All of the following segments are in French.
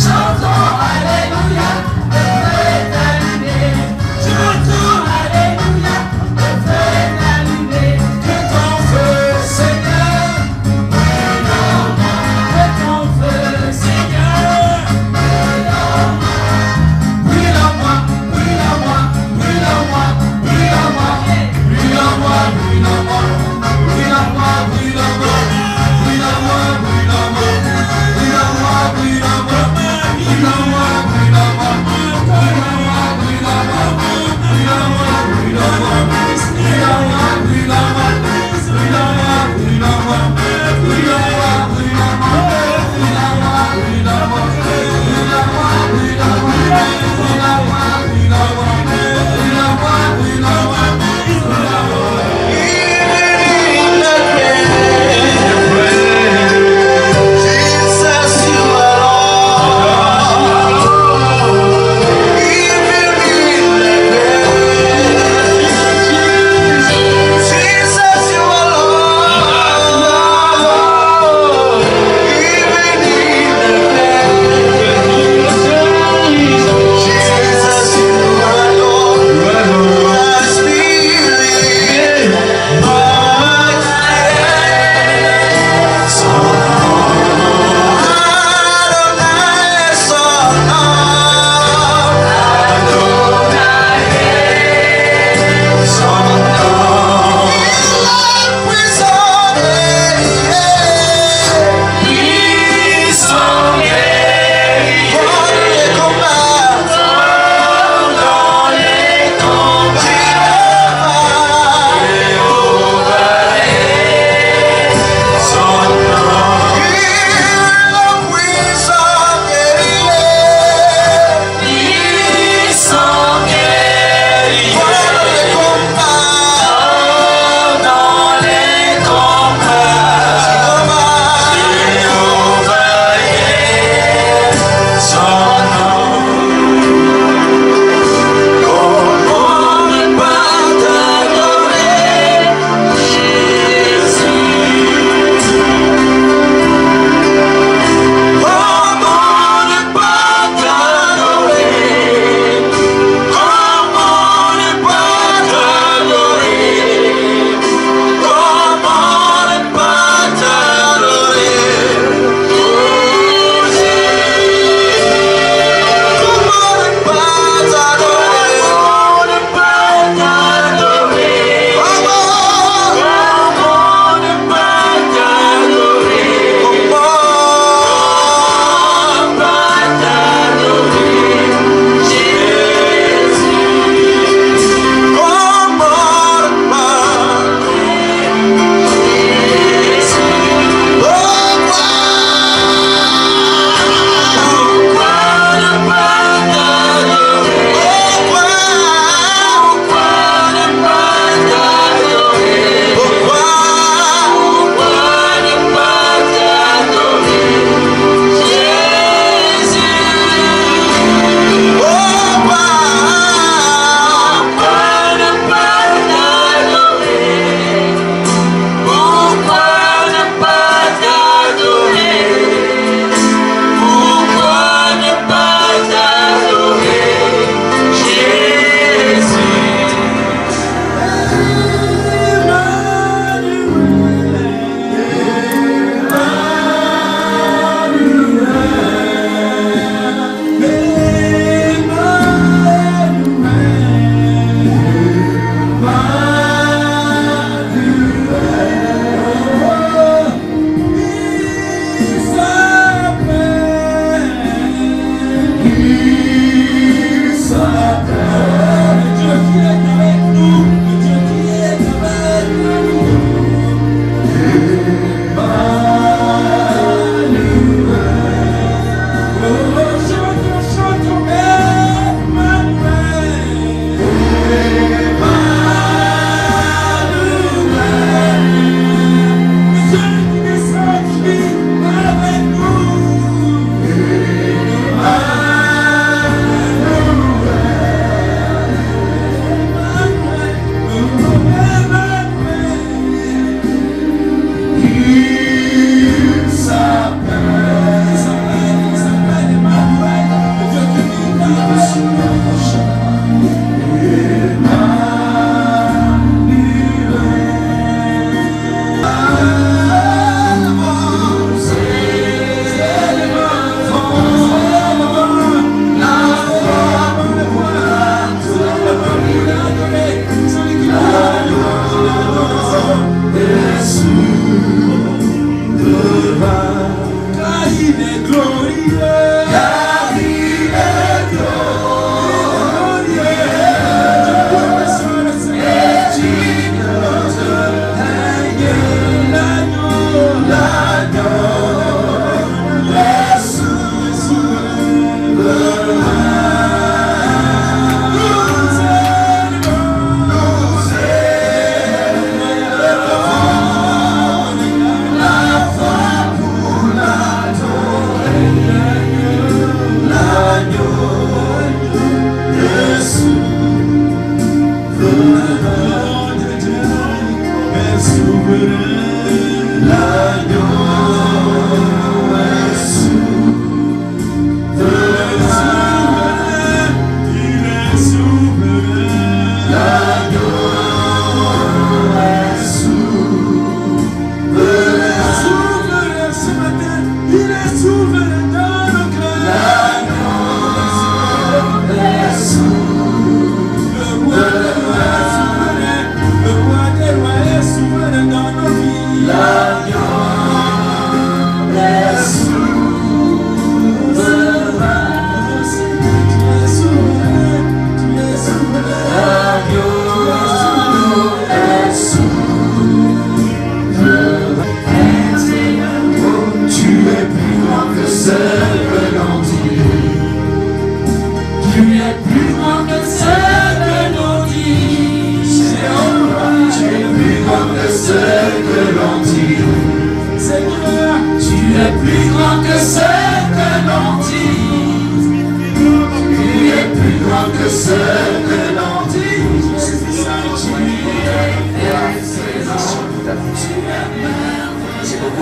Chantons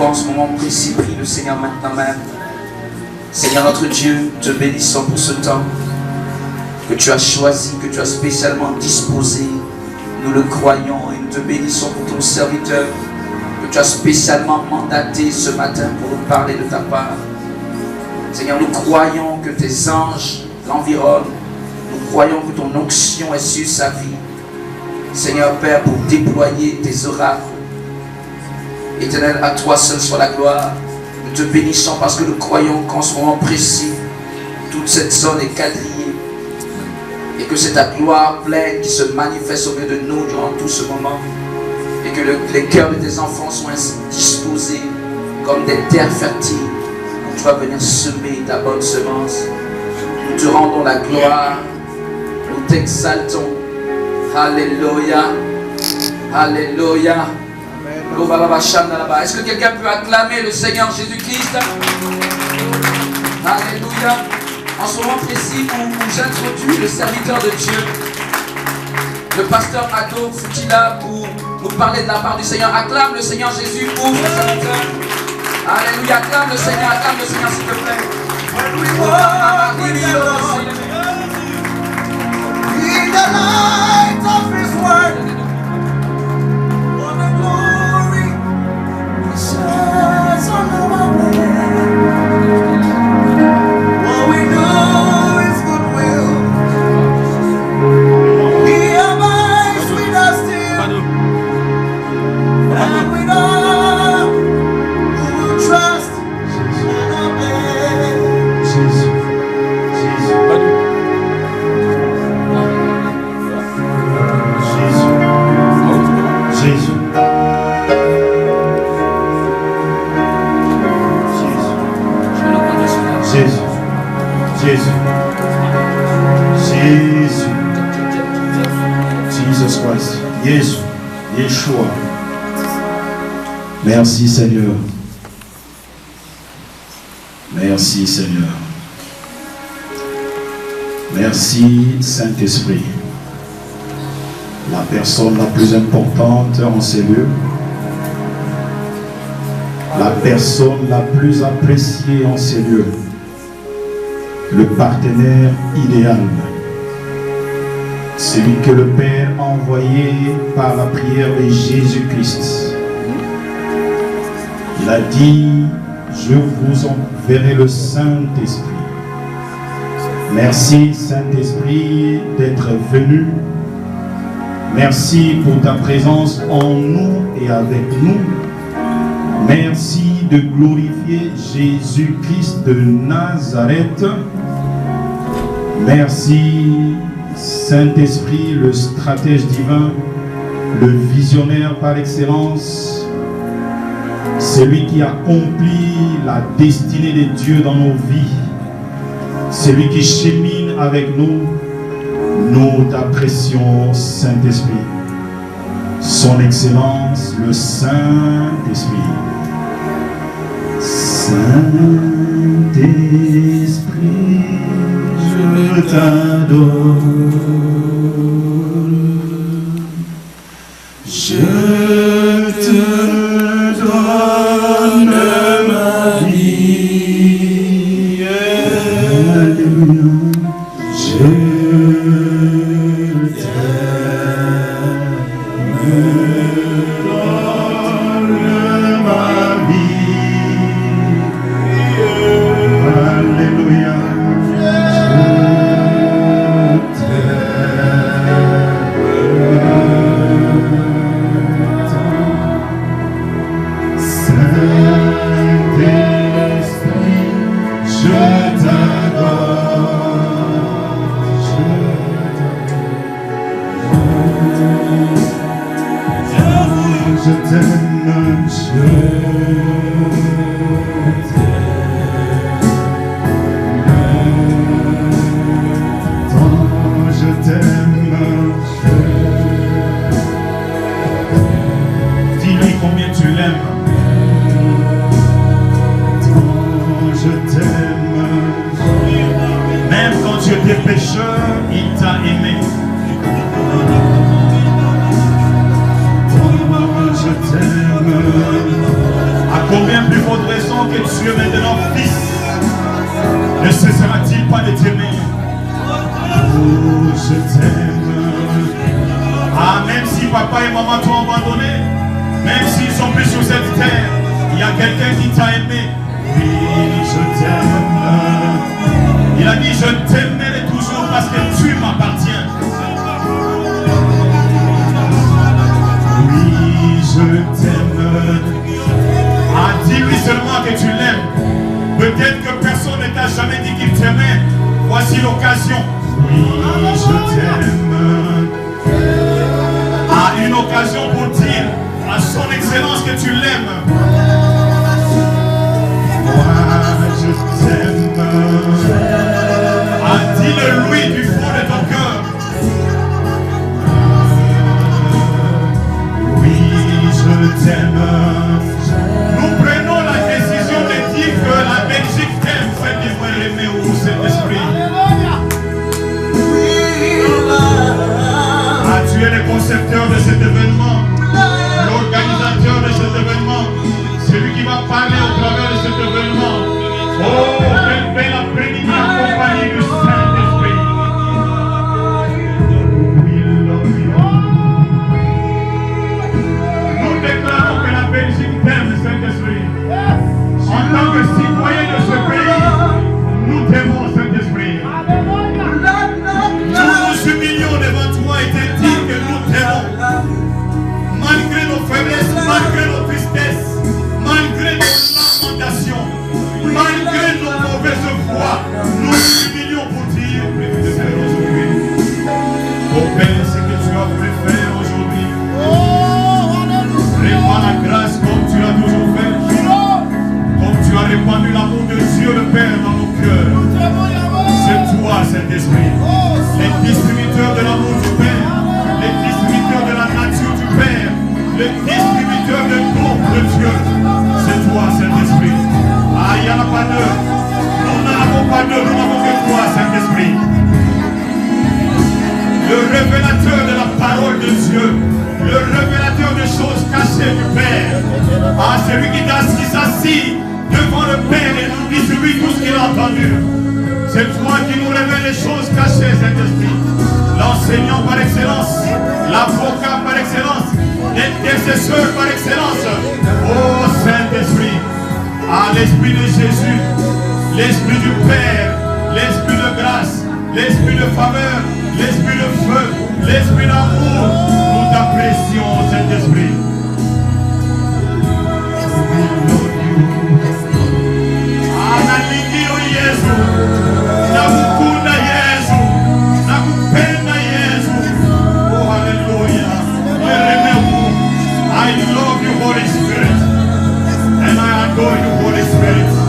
En ce moment précis, prie le Seigneur maintenant même. Seigneur notre Dieu, te bénissons pour ce temps que tu as choisi, que tu as spécialement disposé. Nous le croyons et nous te bénissons pour ton serviteur que tu as spécialement mandaté ce matin pour nous parler de ta part. Seigneur, nous croyons que tes anges l'environnent. Nous croyons que ton onction est sur sa vie. Seigneur Père, pour déployer tes oracles. Éternel, à toi seul soit la gloire. Nous te bénissons parce que nous croyons qu'en ce moment précis, toute cette zone est quadrillée et que c'est ta gloire pleine qui se manifeste au milieu de nous durant tout ce moment et que les cœurs de tes enfants sont ainsi disposés comme des terres fertiles où tu vas venir semer ta bonne semence. Nous te rendons la gloire, nous t'exaltons. Alléluia, Alléluia. Est-ce que quelqu'un peut acclamer le Seigneur Jésus-Christ? Alléluia. En ce moment précis où j'introduis le serviteur de Dieu, le pasteur Ado Futila, pour nous parler de la part du Seigneur. Acclame le Seigneur Jésus pour le serviteur. Alléluia. Acclame le Seigneur s'il te plaît. In the light of His word, shines on our way. What we know is goodwill. He abides with us still, and with all who will trust and obey. Jesus. Jesus Christ. Jésus. Yeshua. Merci Seigneur. Merci Seigneur. Merci Saint-Esprit. La personne la plus importante en ces lieux. La personne la plus appréciée en ces lieux. Le partenaire idéal. Celui que le Père a envoyé par la prière de Jésus-Christ. Il a dit, je vous enverrai le Saint-Esprit. Merci Saint-Esprit d'être venu. Merci pour ta présence en nous et avec nous. Merci de glorifier Jésus-Christ de Nazareth. Merci Saint-Esprit, le stratège divin, le visionnaire par excellence, celui qui accomplit la destinée de Dieu dans nos vies. celui qui chemine avec nous, nous t'apprécions, Saint-Esprit. Son Excellence, le Saint-Esprit. Saint-Esprit, je t'adore. Je te donne ma vie. Alléluia. Je adore you, Holy Spirit.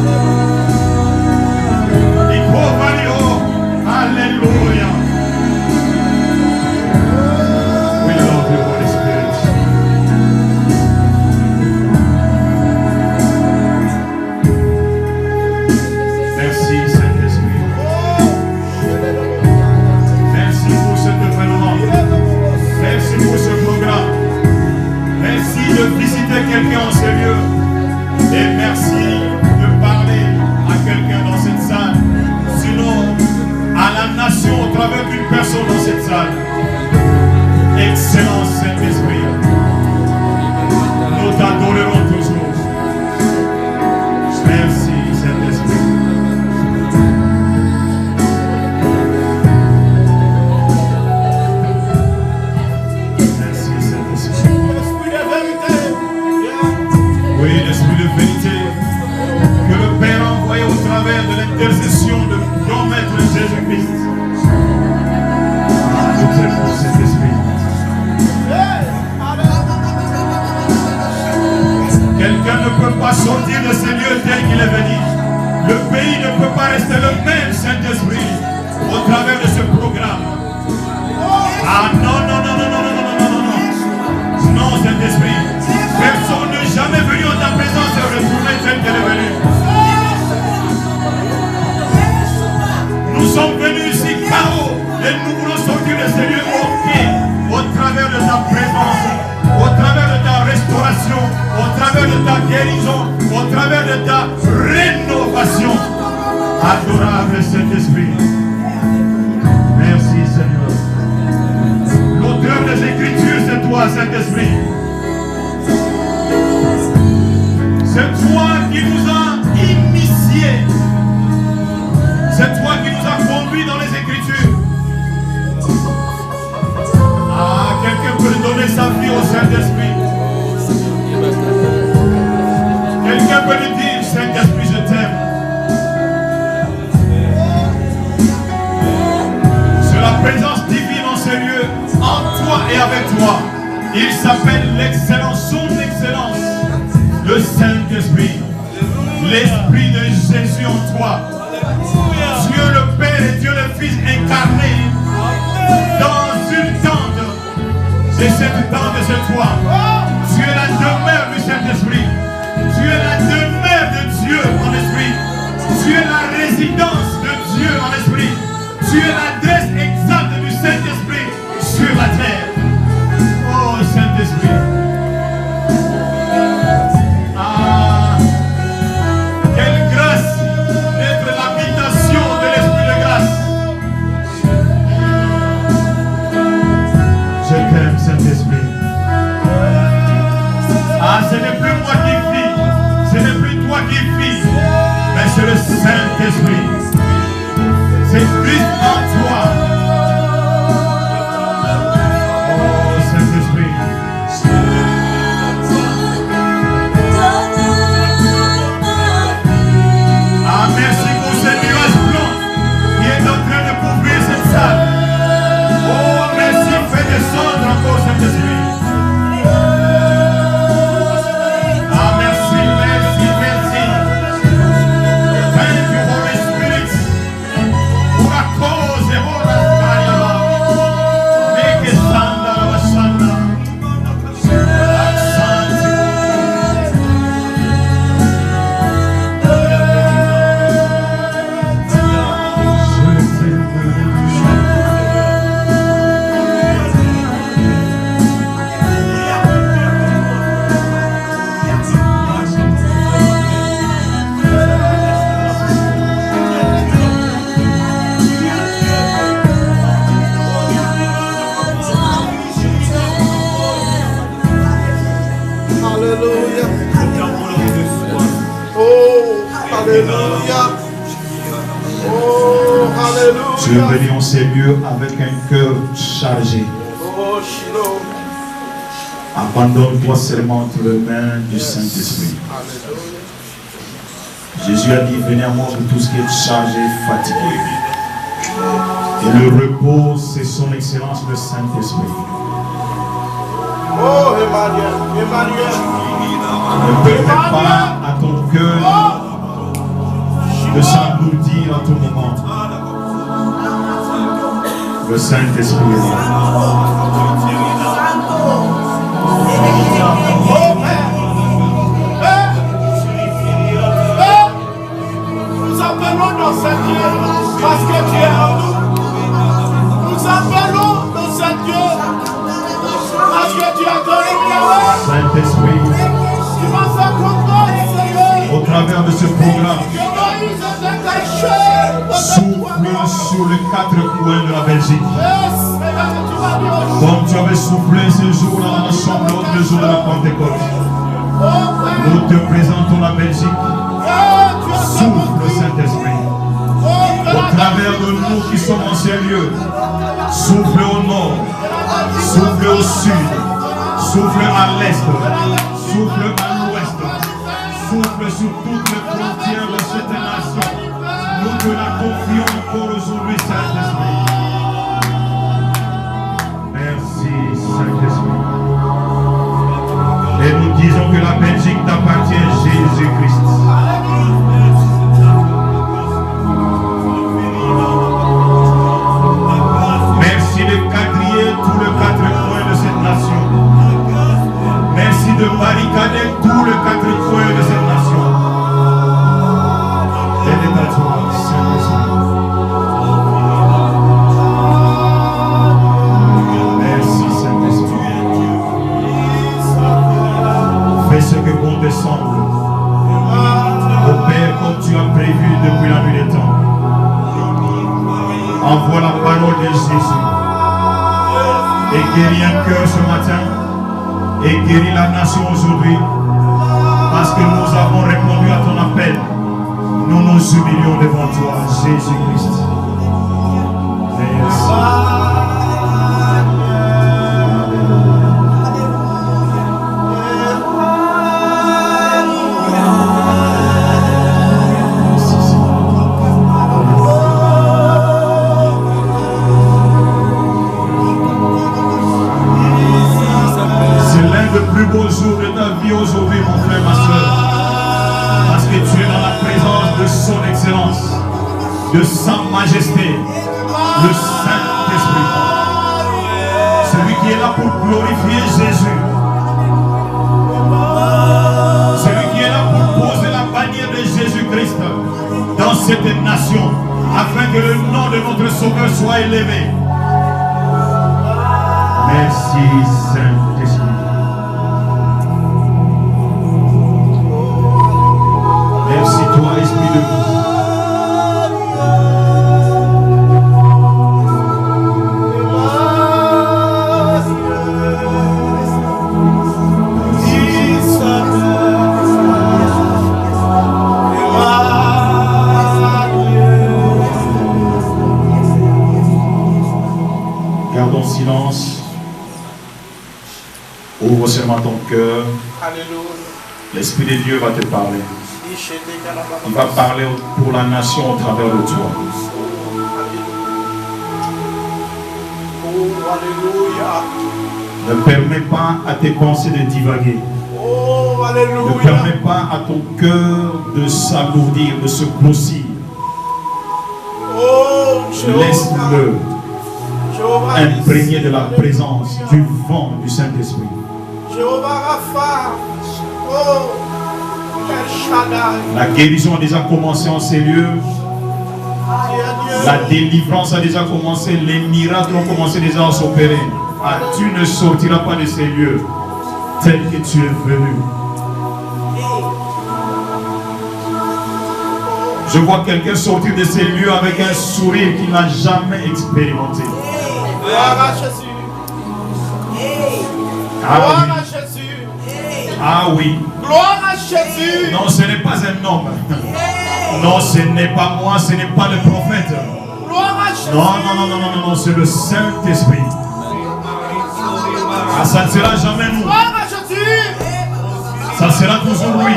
sont dans cette salle. Excellent Saint-Esprit. Nous t'adorerons toujours. Merci Saint-Esprit. Merci Saint-Esprit. L'esprit de vérité. Oui, l'Esprit de vérité que le Père a envoyé au travers de l'intercession de grand Maître Jésus-Christ. Je t'aime pour cet esprit. Quelqu'un ne peut pas sortir de ces lieux tel qu'il est venu. Le pays ne peut pas rester le même, Saint-Esprit, au travers de ce programme. Ah non, non, non, non, non, non, non, non, non, non. Non, Saint-Esprit. Personne n'est jamais venu en ta présence et retourner tel qu'elle est venue. Nous sommes venus ici KO et nous voulons sortir de ces lieux OK au travers de ta présence, au travers de ta restauration, au travers de ta guérison, au travers de ta rénovation. Adorable Saint-Esprit. Merci Seigneur. L'auteur des Écritures, c'est toi, Saint-Esprit. C'est toi qui nous as initiés. C'est toi qui nous as conduits dans les Écritures. Ah, quelqu'un peut donner sa vie au Saint-Esprit. Quelqu'un peut lui dire, Saint-Esprit, je t'aime. C'est la présence divine en ces lieux, en toi et avec toi. Il s'appelle l'excellence, son excellence, le Saint-Esprit, l'Esprit de Jésus en toi. Dieu le Père et Dieu le Fils incarné dans une tente. Et cette tente, c'est toi. Tu es la demeure du Saint-Esprit. Tu es la demeure de Dieu en esprit. Tu es la résidence de Dieu en esprit. Tu es l'adresse exacte du Saint-Esprit sur la terre. Oh Saint-Esprit. Ah, quelle grâce d'être l'habitation de l'Esprit de grâce. Je t'aime, Saint-Esprit. Ah, ce n'est plus moi qui vis, ce n'est plus toi qui vis, mais c'est le Saint-Esprit. C'est Christ en toi. Oh, Saint-Esprit. Ah, merci pour ce nuage blanc qui est en train de couvrir cette salle. Oh, merci, fais descendre encore Saint-Esprit. Ah, merci, merci, merci. Thank you, Holy Spirit. Pour la cause et pour la carrière. Mais que sanda la sanda. Alléluia. Oh, alléluia. Oh, Tu es alléluia. venu en ces lieux avec un cœur chargé. Oh, Shiloh. Abandonne-toi seulement entre les mains du Saint-Esprit. Alléluia. Jésus a dit, venez à moi pour tout ce qui est chargé, fatigué. Et le repos, c'est son excellence, le Saint-Esprit. Oh, Emmanuel. Emmanuel. Ne permets pas à ton cœur de s'engloutir à tout moment. Le Saint-Esprit est là. Oh, Père. Nous appelons nos Saint-Dieu parce que tu es en nous. Nous appelons nos Saint-Dieu parce que tu as donné Yahweh. Saint-Esprit, Tu m'as accompagné, Seigneur. au travers de ce programme, Que Moïse était caché. souffle sur sur les 4 coins de la Belgique. Comme tu avais soufflé ce jour dans la chambre haute, le jour de la Pentecôte. Nous te présentons la Belgique. Souffle le Saint-Esprit. Au travers de nous qui sommes en ces lieux. Souffle au nord. Souffle au sud. Souffle à l'est. Souffle à l'ouest. Souffle sur toutes les frontières de cette nation. Nous te la confions encore aujourd'hui, Saint-Esprit. Merci, Saint-Esprit. Et nous disons que la Belgique t'appartient, Jésus-Christ. Merci de quadriller tous les 4 coins de cette nation. Merci de barricader tous les 4 coins de cette nation. Telle est ta joie, Saint-Esprit. Merci, Saint-Esprit. Fais ce que bon te semble. Opère comme tu as prévu depuis la nuit des temps. Envoie la parole de Jésus. Et guéris un cœur ce matin. Et guéris la nation aujourd'hui. Parce que nous avons répondu à ton appel. Nous nous humilions devant toi, Jésus-Christ. Merci. Beau jour de ta vie aujourd'hui, mon frère, ma soeur, parce que tu es dans la présence de son excellence, de sa majesté, le Saint-Esprit, celui qui est là pour glorifier Jésus, celui qui est là pour poser la bannière de Jésus-Christ dans cette nation, afin que le nom de notre Sauveur soit élevé. Merci, Saint-Esprit. Merci toi, Esprit de vie. Gardons silence. Ouvre seulement ton cœur. L'Esprit de Dieu va te parler. Il va parler pour la nation au travers de toi. Ne permets pas à tes pensées de divaguer. Ne permets pas à ton cœur de s'alourdir, de se grossir. Laisse-le imprégné de la présence, du vent du Saint-Esprit. La guérison a déjà commencé en ces lieux. La délivrance a déjà commencé. Les miracles ont commencé déjà à s'opérer. Ah, tu ne sortiras pas de ces lieux tel que tu es venu. Je vois quelqu'un sortir de ces lieux avec un sourire qu'il n'a jamais expérimenté. Ah oui. Ah oui. Gloire à Jésus. Non, ce n'est pas un homme. Non, ce n'est pas moi, ce n'est pas le prophète. Gloire à Jésus. Non, c'est le Saint-Esprit. Ah, ça ne sera jamais nous. Gloire à Jésus. Ça sera toujours lui.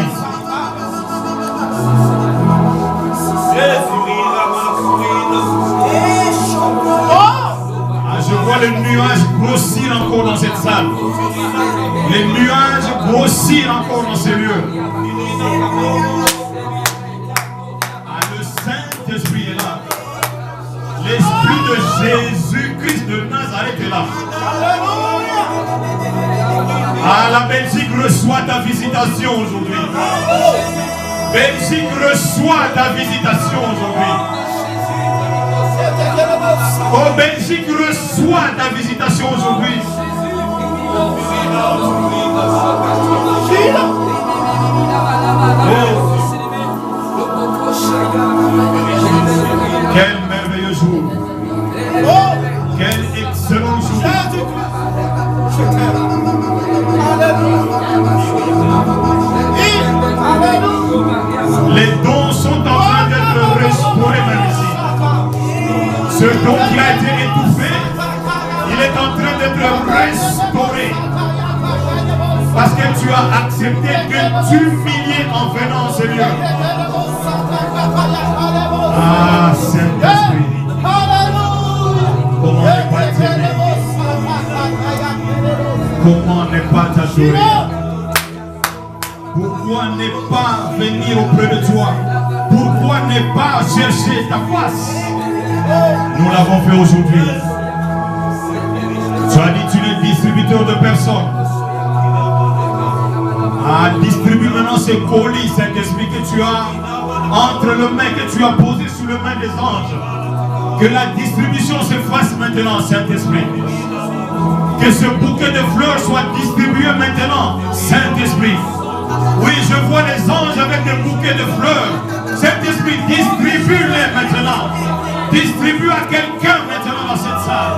Ah, je vois les nuages grossir encore dans cette salle. Les nuages grossir encore dans ces lieux. Ah, le Saint-Esprit est là. L'Esprit de Jésus-Christ de Nazareth est là. Ah, la Belgique reçoit ta visitation aujourd'hui. Belgique reçoit ta visitation aujourd'hui. Oh, Belgique reçoit ta visitation aujourd'hui. Quel merveilleux jour. Quel excellent jour. Les dons sont en train d'être restaurés même ici. Ce don qui a été étouffé, il est en train d'être restauré. Parce que tu as accepté de t'humilier en venant, Seigneur. Ah, Saint-Esprit. Comment ne pas t'aimer? Comment ne pas t'adorer? Pourquoi ne pas venir auprès de toi? Pourquoi ne pas chercher ta face? Nous l'avons fait aujourd'hui. Tu as dit tu es distributeur de personnes. Ah, distribue maintenant ces colis, Saint-Esprit, que tu as entre les mains, que tu as posé sous les mains des anges. Que la distribution se fasse maintenant, Saint-Esprit. Que ce bouquet de fleurs soit distribué maintenant, Saint-Esprit. Oui, je vois les anges avec des bouquets de fleurs. Saint-Esprit, distribue-les maintenant. Distribue à quelqu'un maintenant dans cette salle.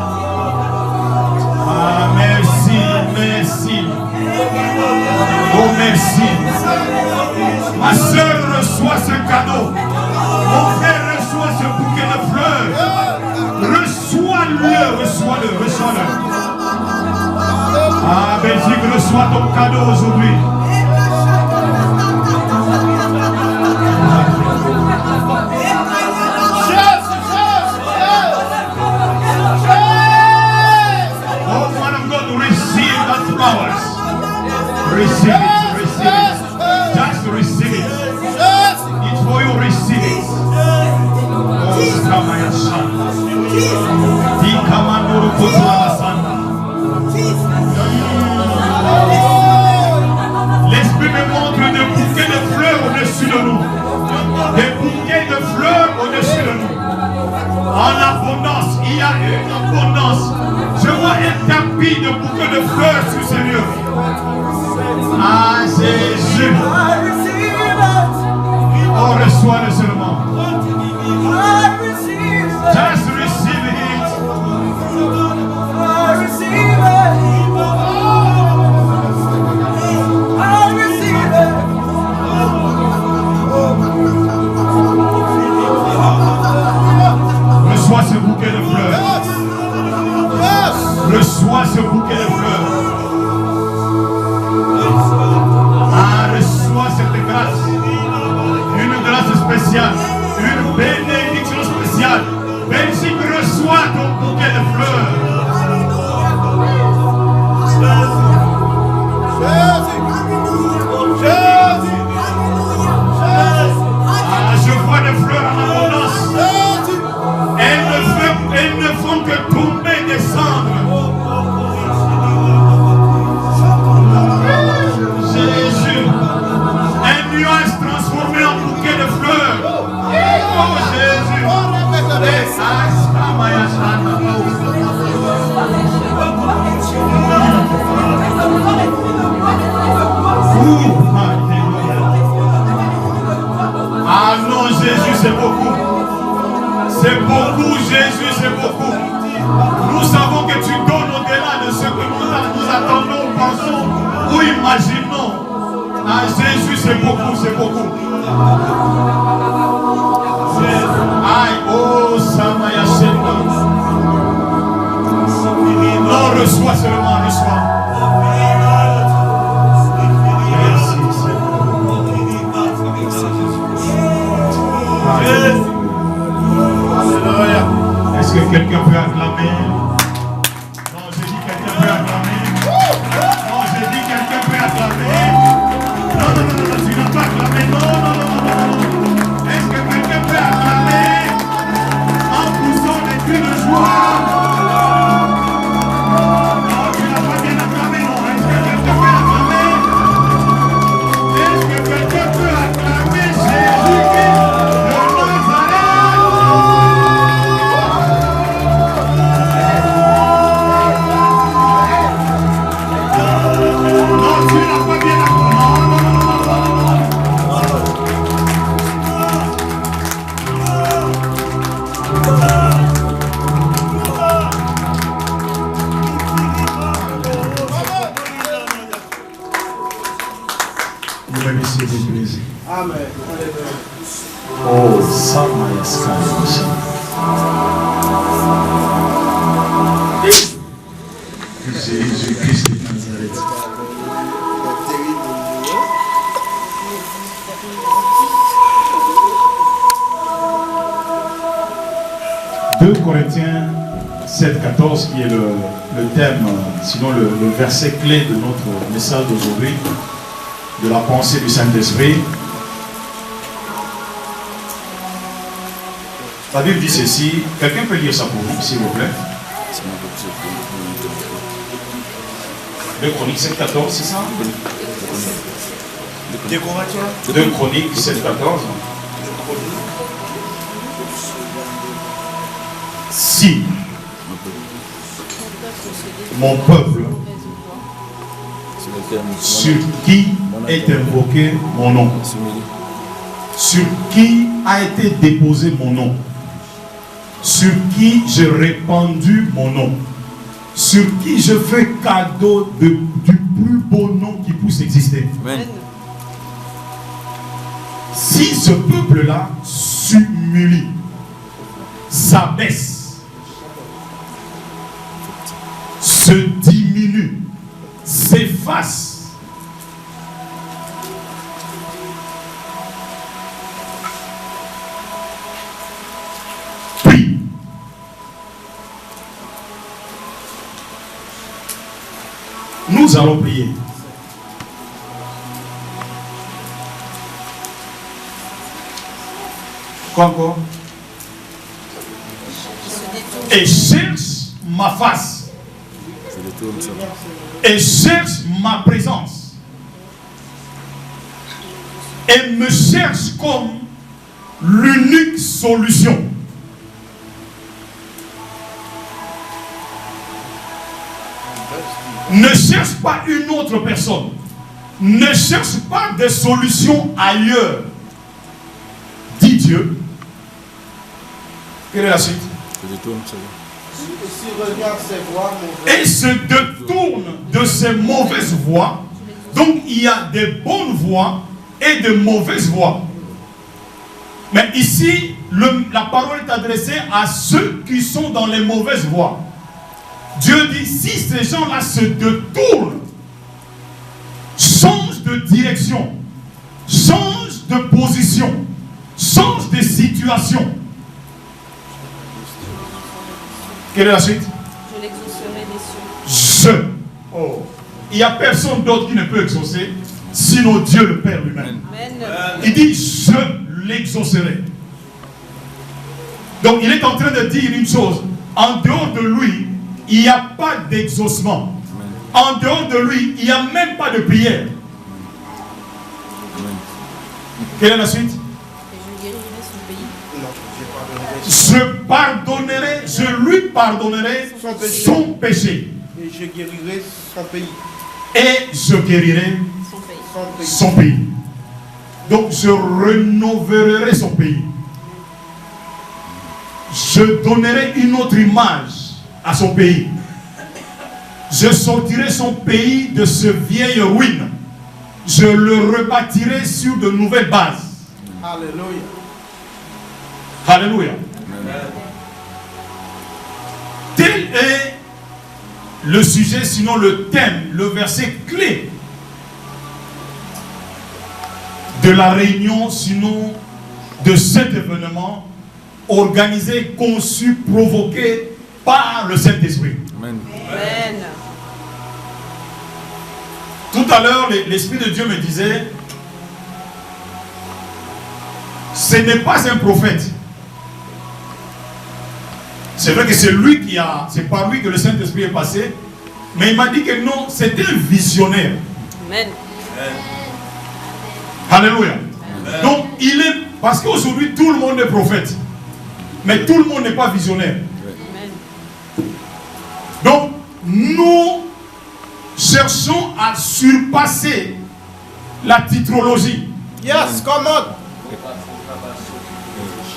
Ah, merci, merci. Oh, merci. Ma soeur reçoit ce cadeau. Mon frère reçoit ce bouquet de fleurs. Reçois-le, reçois-le, reçois-le. Ah, Belgique, reçois ton cadeau aujourd'hui. Oh, man of God, receive that flowers. Receive it, receive it. Just receive it. It's for you, receive it. Oh, Kamaya Santa. Dikamandoro Kotola Santa. L'Esprit me montre des bouquets de fleurs au-dessus de nous. Des bouquets de fleurs au-dessus de nous. En abondance, il y a une abondance. Je vois un tapis de bouquets de fleurs sur ces lieux. Ah, Jésus. Oh, reçois-le seulement. Just receive it. Reçois ce bouquet de fleurs. Reçois ce bouquet de fleurs. Ah, reçois cette grâce. Une grâce spéciale. Une bénédiction spéciale. Belgique, reçois ton bouquet de fleurs. Ah, je vois des fleurs en abondance. Elles ne font que tomber, descendre. Jésus, un nuage transformé en bouquet de fleurs. Oh Jésus. Ah non, Jésus, c'est beaucoup. C'est beaucoup, Jésus, c'est beaucoup. Nous savons que tu donnes au-delà de ce que nous attendons, pensons ou imaginons. Ah, Jésus, c'est beaucoup, c'est beaucoup. Aïe, oh, Samaya Shenda. Non, reçois seulement, reçois. Merci, Seigneur. Alléluia. Est-ce que quelqu'un peut acclamer? Non, j'ai dit quelqu'un peut acclamer. Non, j'ai dit quelqu'un peut acclamer. Non, non, non, non, tu n'as pas acclamé. Non, non, non, non, non. Est-ce que quelqu'un peut acclamer en poussant des cris de joie? Non, tu n'as pas bien acclamé. Non, est-ce que quelqu'un peut acclamer? Est-ce que quelqu'un peut acclamer Jésus-Christ de Nazareth? Non, tu n'as pas bien acclamé. Non, non, non, non, non, non. Jésus-Christ de Nazareth. 2 Corinthiens 7,14 qui est le thème, sinon le verset clé de notre message d'aujourd'hui, de la pensée du Saint-Esprit. La Bible dit ceci, quelqu'un peut lire ça pour nous, s'il vous plaît. 2 Chroniques 7,14, c'est ça? 2 Chroniques 7,14. Si mon peuple, sur qui est invoqué mon nom, sur qui a été déposé mon nom, sur qui j'ai répandu mon nom, sur qui je fais cadeau du plus beau nom qui puisse exister. Amen. Si ce peuple-là s'humilie, s'abaisse, se diminue, s'efface, prie, nous allons prier. Quoi encore? Et cherche ma face. Et cherche ma présence. Et me cherche comme l'unique solution. Ne cherche pas une autre personne. Ne cherche pas de solution ailleurs. Dit Dieu. Quelle est la suite? Et se détourne de ces mauvaises voies. Donc il y a des bonnes voies et de mauvaises voies. Mais ici, la parole est adressée à ceux qui sont dans les mauvaises voies. Dieu dit, si ces gens-là se détournent, changent de direction, changent de position, changent de situation. Quelle est la suite? Je l'exaucerai des cieux. Il n'y a personne d'autre qui ne peut exaucer, sinon Dieu le Père lui-même. Il dit, je l'exaucerai. Donc il est en train de dire une chose. En dehors de lui, il n'y a pas d'exaucement. En dehors de lui, il n'y a même pas de prière. Quelle est la suite? Je pardonnerai, je lui pardonnerai son péché. Et je guérirai son pays. Et je guérirai son pays. Donc je rénoverai son pays. Je donnerai une autre image à son pays. Je sortirai son pays de ce vieille ruine. Je le rebâtirai sur de nouvelles bases. Alléluia. Alléluia. Tel est le sujet, sinon le thème, le verset clé de la réunion, sinon de cet événement organisé, conçu, provoqué par le Saint-Esprit. Amen. Tout à l'heure, l'Esprit de Dieu me disait, ce n'est pas un prophète. C'est vrai que c'est lui qui a, c'est par lui que le Saint-Esprit est passé, mais il m'a dit que non, c'est un visionnaire. Amen. Alléluia. Amen. Donc il est, parce qu'aujourd'hui tout le monde est prophète, mais tout le monde n'est pas visionnaire. Amen. Donc nous cherchons à surpasser la titrologie. Yes, come on.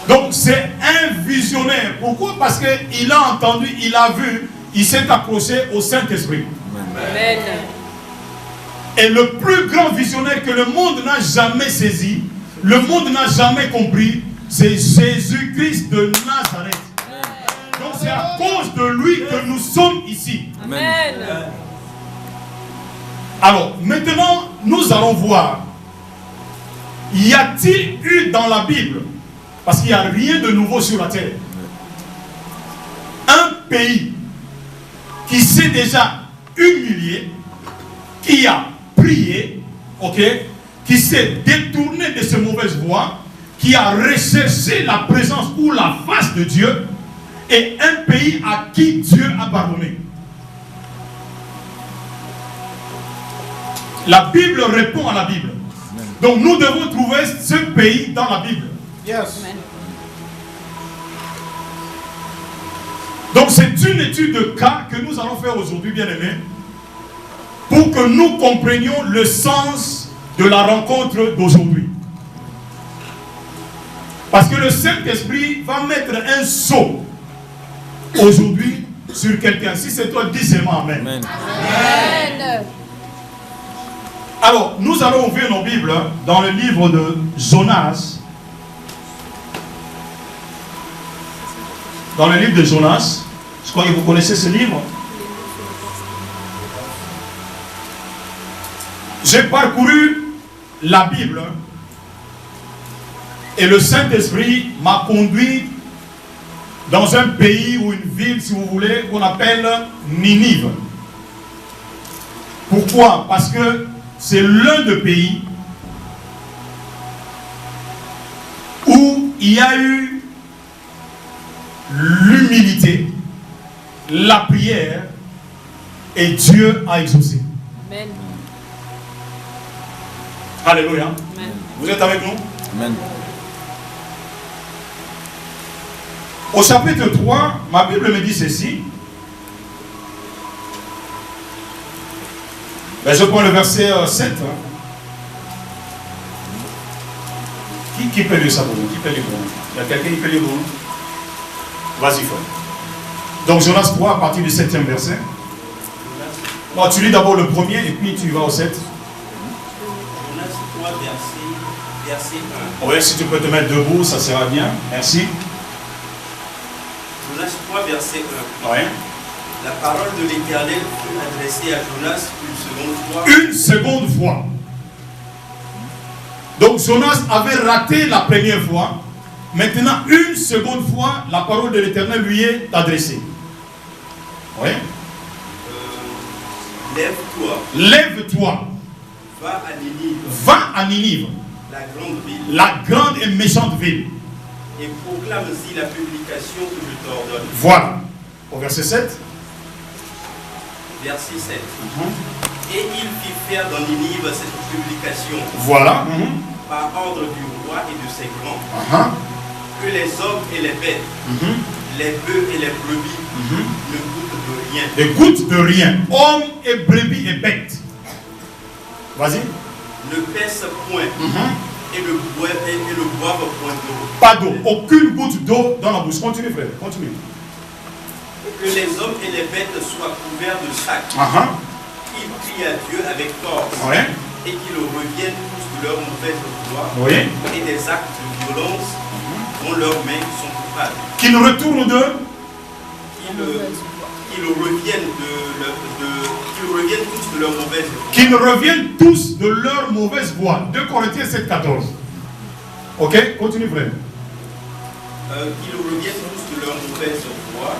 Donc c'est un visionnaire. Pourquoi? Parce qu'il a entendu, il a vu, il s'est accroché au Saint-Esprit. Amen. Et le plus grand visionnaire que le monde n'a jamais saisi, le monde n'a jamais compris, c'est Jésus-Christ de Nazareth. Donc c'est à cause de lui que nous sommes ici. Amen. Alors, maintenant, nous allons voir. Y a-t-il eu dans la Bible, parce qu'il n'y a rien de nouveau sur la terre, un pays qui s'est déjà humilié, qui a prié, ok, qui s'est détourné de ses mauvaises voies, qui a recherché la présence ou la face de Dieu, et un pays à qui Dieu a pardonné? La Bible répond à la Bible. Donc nous devons trouver ce pays dans la Bible. Yes. Donc c'est une étude de cas que nous allons faire aujourd'hui, bien-aimés, pour que nous comprenions le sens de la rencontre d'aujourd'hui. Parce que le Saint-Esprit va mettre un sceau aujourd'hui sur quelqu'un. Si c'est toi, dis seulement Amen. Amen. Alors, nous allons ouvrir nos Bibles dans le livre de Jonas. Dans le livre de Jonas. Je crois que vous connaissez ce livre. J'ai parcouru la Bible et le Saint-Esprit m'a conduit dans un pays ou une ville, si vous voulez, qu'on appelle Ninive. Pourquoi? Parce que c'est l'un des pays où il y a eu l'humilité, la prière, et Dieu a exaucé. Amen. Alléluia. Amen. Vous êtes avec nous? Amen. Au chapitre 3, ma Bible me dit ceci. Ben, je prends le verset 7. Qui peut lire ça pour nous? Qui peut lire pour nous? Il y a quelqu'un qui peut lire pour nous? Vas-y, frère. Donc Jonas 3 à partir du 7e verset. Bon, tu lis d'abord le premier et puis tu vas au 7. Jonas 3, verset 1. Oui, si tu peux te mettre debout, ça sera bien. Merci. Jonas 3, verset 1. Oui. La parole de l'Éternel fut adressée à Jonas une seconde fois. Une seconde fois. Donc Jonas avait raté la première fois. Maintenant, une seconde fois, la parole de l'Éternel lui est adressée. Oui. Lève-toi. Lève-toi. Va à Ninive. Va à Ninive, La grande ville. la grande et méchante ville. Et proclame-y la publication que je t'ordonne. Voilà. Au verset 7. Verset 7. Et il fit faire dans Ninive cette publication Voilà. par ordre du roi et de ses grands. Que les hommes et les bêtes, les bœufs et les brebis ne goûtent de rien. Ne goûtent de rien. Hommes et brebis et bêtes. Vas-y. Ne pèse point et ne boivent point d'eau. Pas d'eau. Aucune goutte d'eau dans la bouche. Continue, frère. Continue. Que les hommes et les bêtes soient couverts de sacs. Qu'ils crient à Dieu avec force. Ouais. Et qu'ils reviennent tous de leur mauvaise voie. Oui. Et des actes de violence dont leurs mains sont coupables. Qu'ils retournent de... Qu'ils reviennent tous de leur mauvaise voie. Qu'ils reviennent tous de leur mauvaise voie. 2 Corinthiens 7, 14. Ok, continue, frère. Qu'ils reviennent tous de leur mauvaise voie.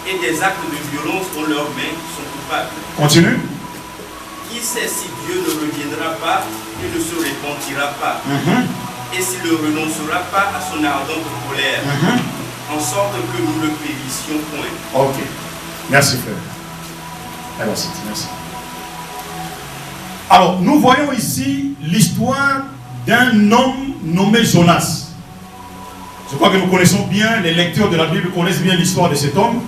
Et des actes de violence dont leurs mains sont coupables. Continue. Qui sait si Dieu ne reviendra pas et ne se repentira pas, et s'il ne renoncera pas à son ardente colère, en sorte que nous ne périssions point. Ok. Merci, frère. Alors, merci. Alors, nous voyons ici l'histoire d'un homme nommé Jonas. Je crois que nous connaissons bien, les lecteurs de la Bible connaissent bien l'histoire de cet homme.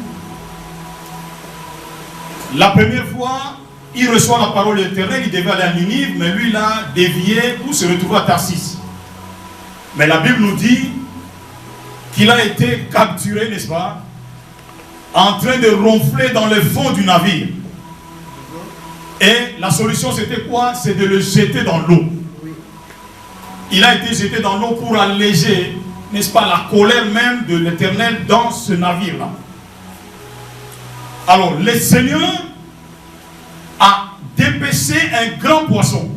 La première fois, il reçoit la parole de l'Éternel, il devait aller à Ninive, mais lui, il a dévié pour se retrouver à Tarsis. Mais la Bible nous dit qu'il a été capturé, n'est-ce pas, en train de ronfler dans le fond du navire. Et la solution, c'était quoi? C'est de le jeter dans l'eau. Il a été jeté dans l'eau pour alléger n'est-ce pas, la colère même de l'Éternel dans ce navire-là. Alors, le Seigneur a dépêché un grand poisson.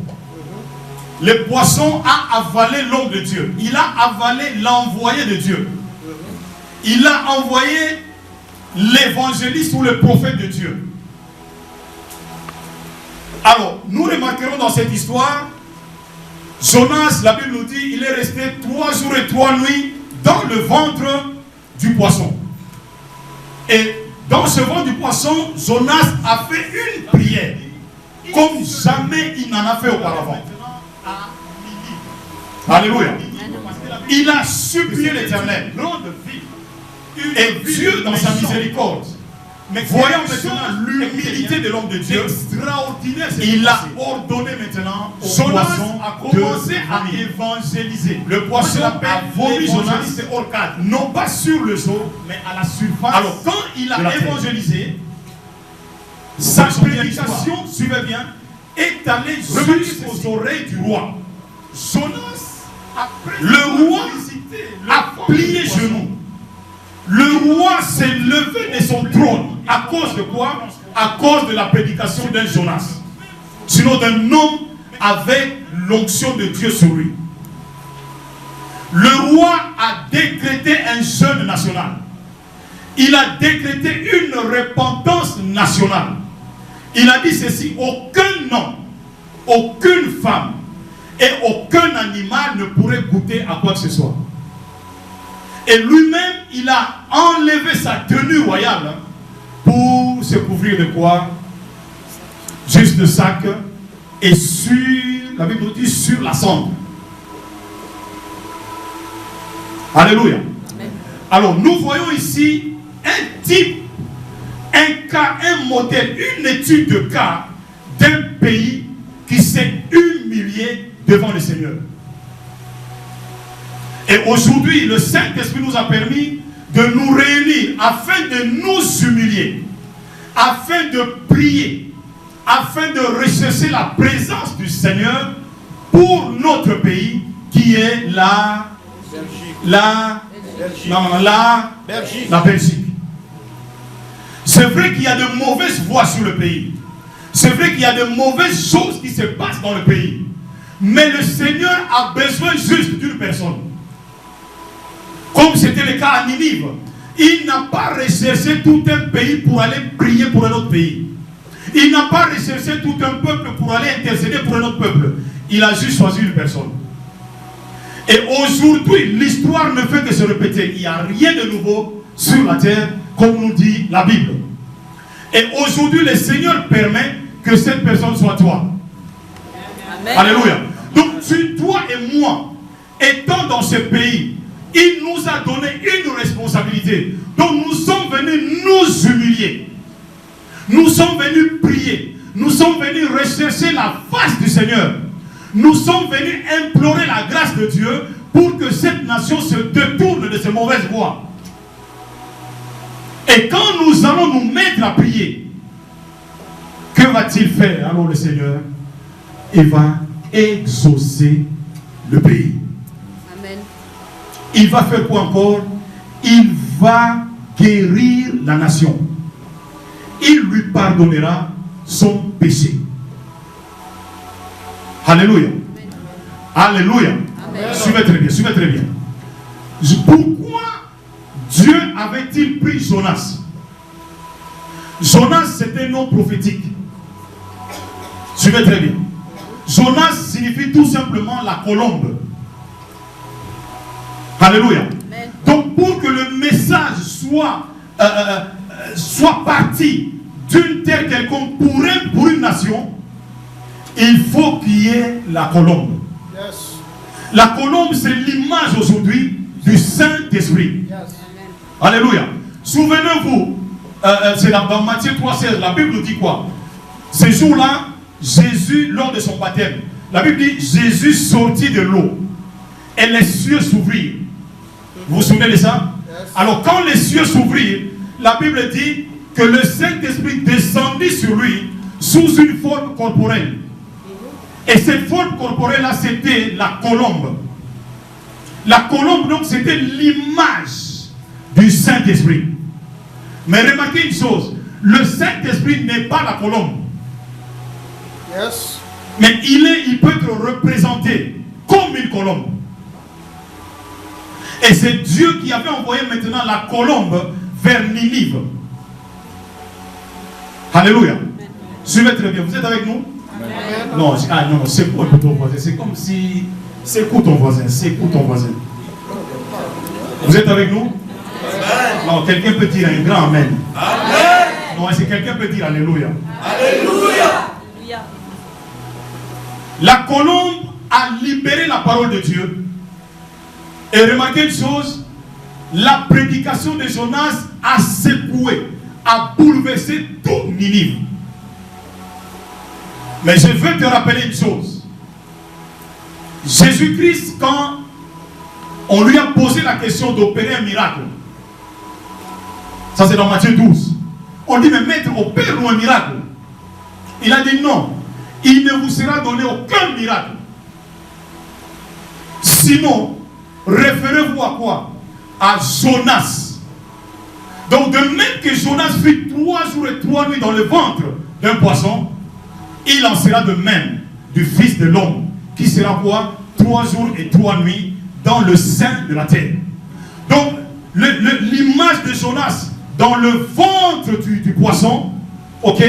Le poisson a avalé l'homme de Dieu. Il a avalé l'envoyé de Dieu. Il a envoyé l'évangéliste ou le prophète de Dieu. Alors, nous remarquerons dans cette histoire, Jonas, la Bible nous dit, il est resté 3 jours et 3 nuits dans le ventre du poisson. Et dans ce ventre du poisson, Jonas a fait une prière, comme jamais il n'en a fait auparavant. Alléluia. Il a supplié l'Éternel. Et Dieu, dans sa miséricorde, voyant maintenant l'humilité de l'homme de Dieu, il a ordonné maintenant au poisson a commencé à évangéliser. Le poisson a vomi Jonas non pas sur le sol, mais à la surface. Alors quand il a évangélisé, sa prédication, suivez bien, est allée jusqu'aux oreilles du roi. Jonas, le roi a plié genoux. Le roi s'est levé de son trône. À cause de quoi? À cause de la prédication d'un Jonas. Sinon d'un homme avec l'onction de Dieu sur lui. Le roi a décrété un jeûne national. Il a décrété une repentance nationale. Il a dit ceci: aucun homme, aucune femme et aucun animal ne pourrait goûter à quoi que ce soit. Et lui-même, il a enlevé sa tenue royale pour se couvrir de quoi? Juste de sac et sur, la Bible nous dit, sur la cendre. Alléluia. Amen. Alors, nous voyons ici un type, un cas, un modèle, une étude de cas d'un pays qui s'est humilié devant le Seigneur. Et aujourd'hui, le Saint-Esprit nous a permis de nous réunir afin de nous humilier, afin de prier, afin de rechercher la présence du Seigneur pour notre pays qui est la Belgique. C'est vrai qu'il y a de mauvaises voix sur le pays. C'est vrai qu'il y a de mauvaises choses qui se passent dans le pays. Mais le Seigneur a besoin juste d'une personne. Comme c'était le cas à Ninive. Il n'a pas recherché tout un pays pour aller prier pour un autre pays. Il n'a pas recherché tout un peuple pour aller intercéder pour un autre peuple. Il a juste choisi une personne. Et aujourd'hui, l'histoire ne fait que se répéter. Il n'y a rien de nouveau sur la terre, comme nous dit la Bible. Et aujourd'hui, le Seigneur permet que cette personne soit toi. Amen. Alléluia. Donc, toi et moi, étant dans ce pays, il nous a donné une responsabilité. Donc nous sommes venus nous humilier. Nous sommes venus prier. Nous sommes venus rechercher la face du Seigneur. Nous sommes venus implorer la grâce de Dieu pour que cette nation se détourne de ses mauvaises voies. Et quand nous allons nous mettre à prier, que va-t-il faire? Alors le Seigneur, il va exaucer le pays. Il va faire quoi encore? Il va guérir la nation. Il lui pardonnera son péché. Alléluia. Alléluia. Suivez très bien, suivez très bien. Pourquoi Dieu avait-il pris Jonas? Jonas, c'était un nom prophétique. Suivez très bien. Jonas signifie tout simplement la colombe. Alléluia. Amen. Donc pour que le message soit parti d'une terre quelconque pour une nation, il faut qu'il y ait la colombe. Yes. La colombe, c'est l'image aujourd'hui du Saint-Esprit. Yes. Alléluia. Souvenez-vous, c'est dans Matthieu 3,16, la Bible nous dit quoi? Ce jour-là, Jésus, lors de son baptême, la Bible dit Jésus sortit de l'eau et les cieux s'ouvrirent. Vous vous souvenez de ça? Yes. Alors quand les cieux s'ouvrirent, la Bible dit que le Saint-Esprit descendit sur lui sous une forme corporelle. Et cette forme corporelle-là, c'était la colombe. La colombe, donc, c'était l'image du Saint-Esprit. Mais remarquez une chose, le Saint-Esprit n'est pas la colombe. Yes. Mais il peut être représenté comme une colombe. Et c'est Dieu qui avait envoyé maintenant la colombe vers Ninive. Alléluia. Suivez très bien. Vous êtes avec nous? Amen. Non, non, c'est quoi ton voisin? C'est comme si... C'est quoi ton voisin? C'est quoi ton voisin? Vous êtes avec nous? Amen. Non, quelqu'un peut dire un grand amen. Amen. Non, c'est quelqu'un peut dire alléluia. Alléluia. Alléluia. La colombe a libéré la parole de Dieu. Et remarquez une chose, la prédication de Jonas a secoué, a bouleversé tout Ninive. Mais je veux te rappeler une chose. Jésus-Christ, quand on lui a posé la question d'opérer un miracle, ça c'est dans Matthieu 12, on dit mais maître, opère-nous un miracle. Il a dit non, il ne vous sera donné aucun miracle. Sinon, référez-vous à quoi? À Jonas. Donc de même que Jonas fut 3 jours et 3 nuits dans le ventre d'un poisson, il en sera de même du Fils de l'homme, qui sera quoi? 3 jours et 3 nuits dans le sein de la terre. Donc l'image de Jonas dans le ventre du poisson, ok,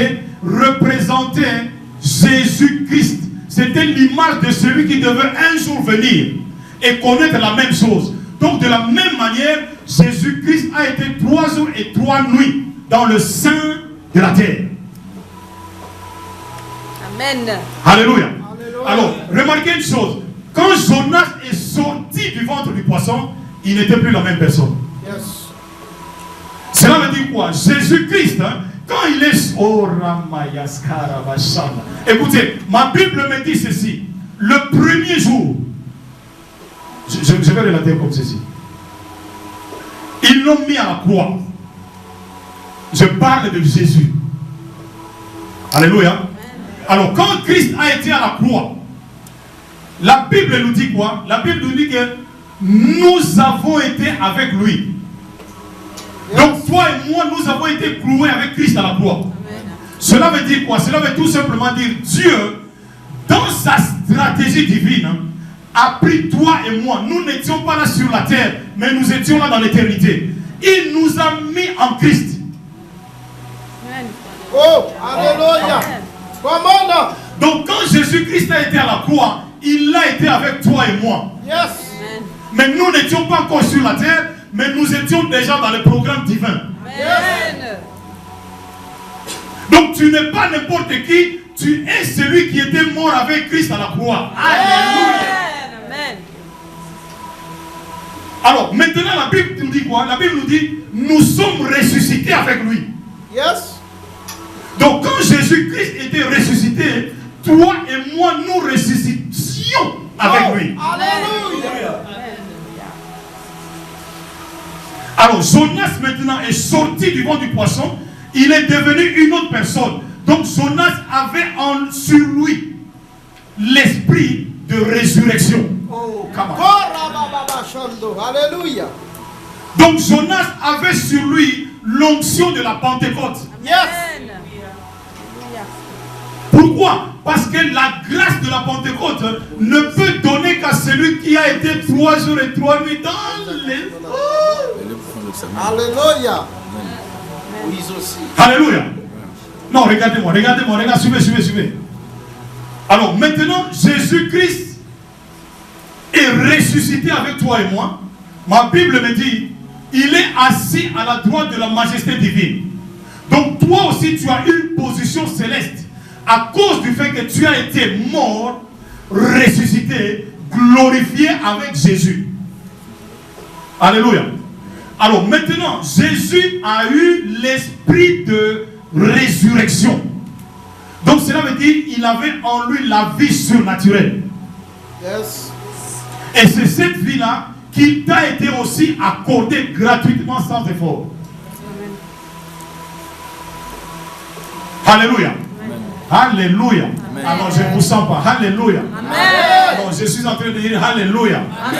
représentait Jésus-Christ. C'était l'image de celui qui devait un jour venir et connaître la même chose. Donc de la même manière, Jésus-Christ a été 3 jours et 3 nuits dans le sein de la terre. Amen. Alléluia. Alléluia. Alors, remarquez une chose. Quand Jonas est sorti du ventre du poisson, il n'était plus la même personne. Yes. Cela veut dire quoi? Jésus-Christ, hein, quand il est... Oh, Ramayaskara Vashana. Écoutez, ma Bible me dit ceci. Le premier jour, je vais relater comme ceci. Ils l'ont mis à la croix. Je parle de Jésus. Alléluia. Alors, quand Christ a été à la croix, la Bible nous dit quoi? La Bible nous dit que nous avons été avec lui. Donc, toi et moi, nous avons été cloués avec Christ à la croix. Amen. Cela veut dire quoi? Cela veut tout simplement dire Dieu, dans sa stratégie divine, a pris toi et moi. Nous n'étions pas là sur la terre, mais nous étions là dans l'éternité. Il nous a mis en Christ. Amen. Oh, alléluia. Commande. Donc quand Jésus-Christ a été à la croix, il a été avec toi et moi. Yes. Amen. Mais nous n'étions pas encore sur la terre, mais nous étions déjà dans le programme divin. Amen. Donc tu n'es pas n'importe qui, tu es celui qui était mort avec Christ à la croix. Alléluia. Amen. Alors maintenant la Bible nous dit quoi? La Bible nous dit nous sommes ressuscités avec lui. Yes. Donc quand Jésus-Christ était ressuscité, toi et moi nous ressuscitions avec lui. Alléluia. Alors Jonas maintenant est sorti du ventre du poisson, il est devenu une autre personne. Donc Jonas avait sur lui l'esprit de résurrection. Oh, come on. Alléluia. Donc Jonas avait sur lui l'onction de la Pentecôte. Yes. Amen. Pourquoi? Parce que la grâce de la Pentecôte ne peut donner qu'à celui qui a été 3 jours et 3 nuits dans les... Alléluia. Oui, aussi. Alléluia. Non, regardez-moi, suivez. Alors maintenant, Jésus-Christ est ressuscité avec toi et moi. Ma Bible me dit, il est assis à la droite de la majesté divine. Donc toi aussi, tu as une position céleste à cause du fait que tu as été mort, ressuscité, glorifié avec Jésus. Alléluia. Alors maintenant, Jésus a eu l'esprit de résurrection. Donc cela veut dire qu'il avait en lui la vie surnaturelle. Yes. Et c'est cette vie-là qui t'a été aussi accordée gratuitement sans effort. Alléluia. Alléluia. Alors je ne vous sens pas. Alléluia. Amen. Alors je suis en train de dire Alléluia. Amen.